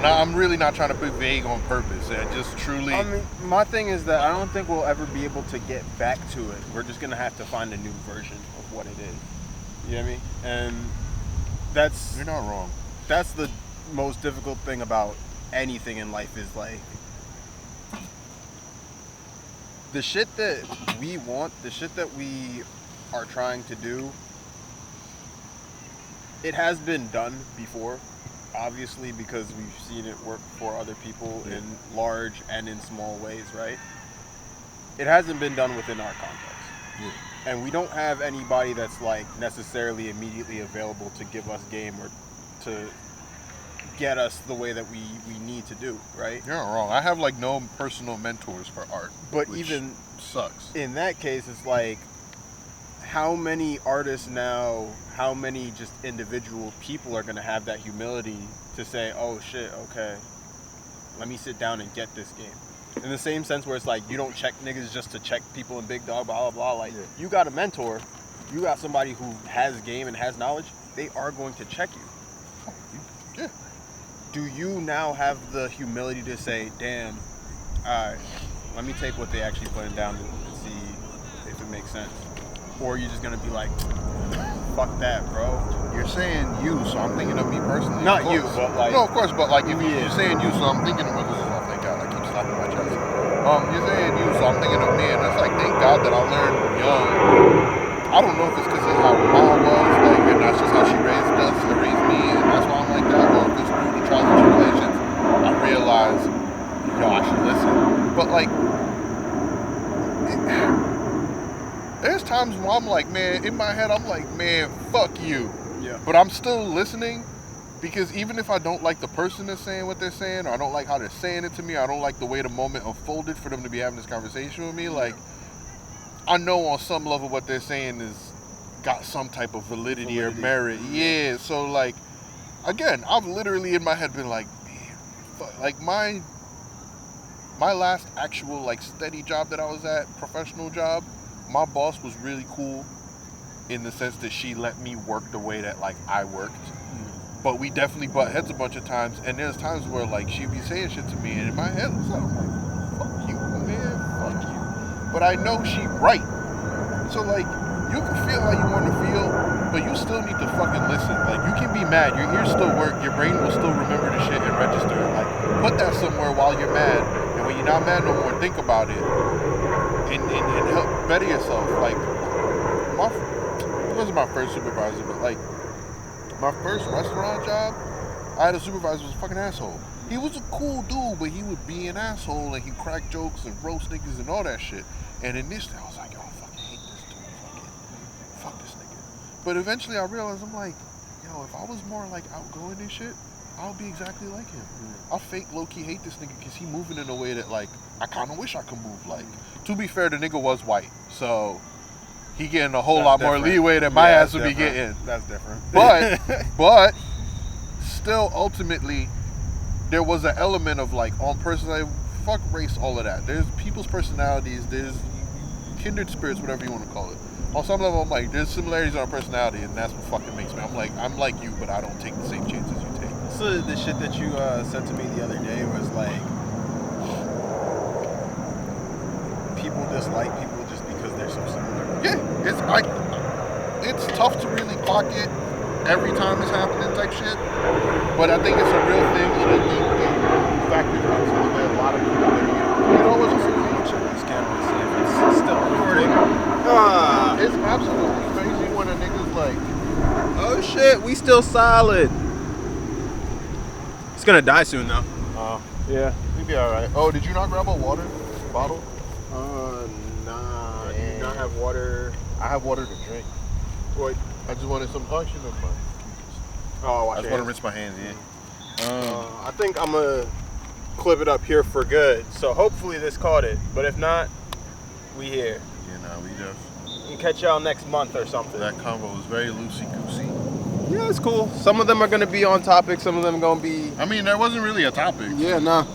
I'm really not trying to be vague on purpose. I just truly. I mean, my thing is that I don't think we'll ever be able to get back to it. We're just gonna have to find a new version of what it is. You know what I mean? And that's. You're not wrong. That's the most difficult thing about anything in life is like the shit that we want, the shit that we are trying to do. It has been done before, obviously, because we've seen it work for other people in large and in small ways, right? It hasn't been done within our context. Yeah. And we don't have anybody that's like necessarily immediately available to give us game or to get us the way that we need to do, right? You're not wrong. I have like no personal mentors for art. But which even sucks. In that case, it's like how many artists now, how many just individual people are going to have that humility to say, oh shit, okay, let me sit down and get this game. In the same sense where it's like, you don't check niggas just to check people in Big Dog, blah, blah, blah. Like, you got a mentor, you got somebody who has game and has knowledge, they are going to check you. Yeah. Do you now have the humility to say, damn, alright, let me take what they actually put down and see if it makes sense? Or are you just gonna be like, fuck that, bro? You're saying you, so I'm thinking of me personally. Not you, but like... No, of course, but like, if you're saying you, so I'm thinking of me. Oh, thank God, I keep slapping my chest. You're saying you, so I'm thinking of me, and it's like, thank God that I learned young. I don't know if it's because of how mom was, like, and that's just how she raised us, or raised me, and that's why I'm like that, or if it's through the trials and tribulations, I realize, yo, I should listen. But like, there's times where I'm like, man, in my head, I'm like, man, fuck you. Yeah. But I'm still listening because even if I don't like the person that's saying what they're saying, or I don't like how they're saying it to me, I don't like the way the moment unfolded for them to be having this conversation with me, like, I know on some level what they're saying is got some type of validity or merit. Yeah, so like, again, I've literally in my head been like, man, fuck. Like my last actual like steady job that I was at, professional job, my boss was really cool in the sense that she let me work the way that like I worked. But we definitely butt heads a bunch of times, and there's times where like she'd be saying shit to me, and in my head I'm like, fuck you, man, fuck you. But I know she right. So like, you can feel how you want to feel, but you still need to fucking listen. Like, you can be mad, your ears still work, your brain will still remember the shit and register. Like, put that somewhere while you're mad, and when you're not mad no more, think about it. And help better yourself. Like, it wasn't my first supervisor, but like, my first restaurant job, I had a supervisor who was a fucking asshole. He was a cool dude, but he would be an asshole, and he'd crack jokes and roast niggas and all that shit. And initially, I was like, yo, I fucking hate this dude. Fuck this nigga. But eventually, I realized, I'm like, yo, if I was more like outgoing and shit, I'll be exactly like him. I'll fake low-key hate this nigga because he moving in a way that, like, I kind of wish I could move like. To be fair, the nigga was white, so he getting a whole lot more leeway than my ass would be getting. That's different. But still, ultimately, there was an element of like on personality, fuck race, all of that. There's people's personalities, there's kindred spirits, whatever you want to call it. On some level, I'm like, there's similarities in our personality, and that's what fucking makes me. I'm like you, but I don't take the same chances you take. So the shit that you said to me the other day was like, people dislike people just because they're so similar. Yeah, it's like, it's tough to really clock it every time it's happening type shit, but I think it's a real thing. And I think the factors into the way a lot of people are You know what's crazy? I'm gonna check this camera and see if it's still recording. It's absolutely crazy when a nigga's like, Oh shit, we still solid. It's gonna die soon though. Yeah. we be alright. Oh, did you not grab a water bottle? Nah. I Yeah. do not have water. I have water to drink. What? I just wanted some action of mine. Oh, I watch just your want to hands. rinse my hands, yeah. I think I'm gonna clip it up here for good. So hopefully this caught it. But if not, we here. You know, we just, We'll catch y'all next month or something. that combo was very loosey-goosey. Yeah, it's cool. Some of them are gonna be on topic. Some of them are gonna be. I mean, there wasn't really a topic. Yeah, nah.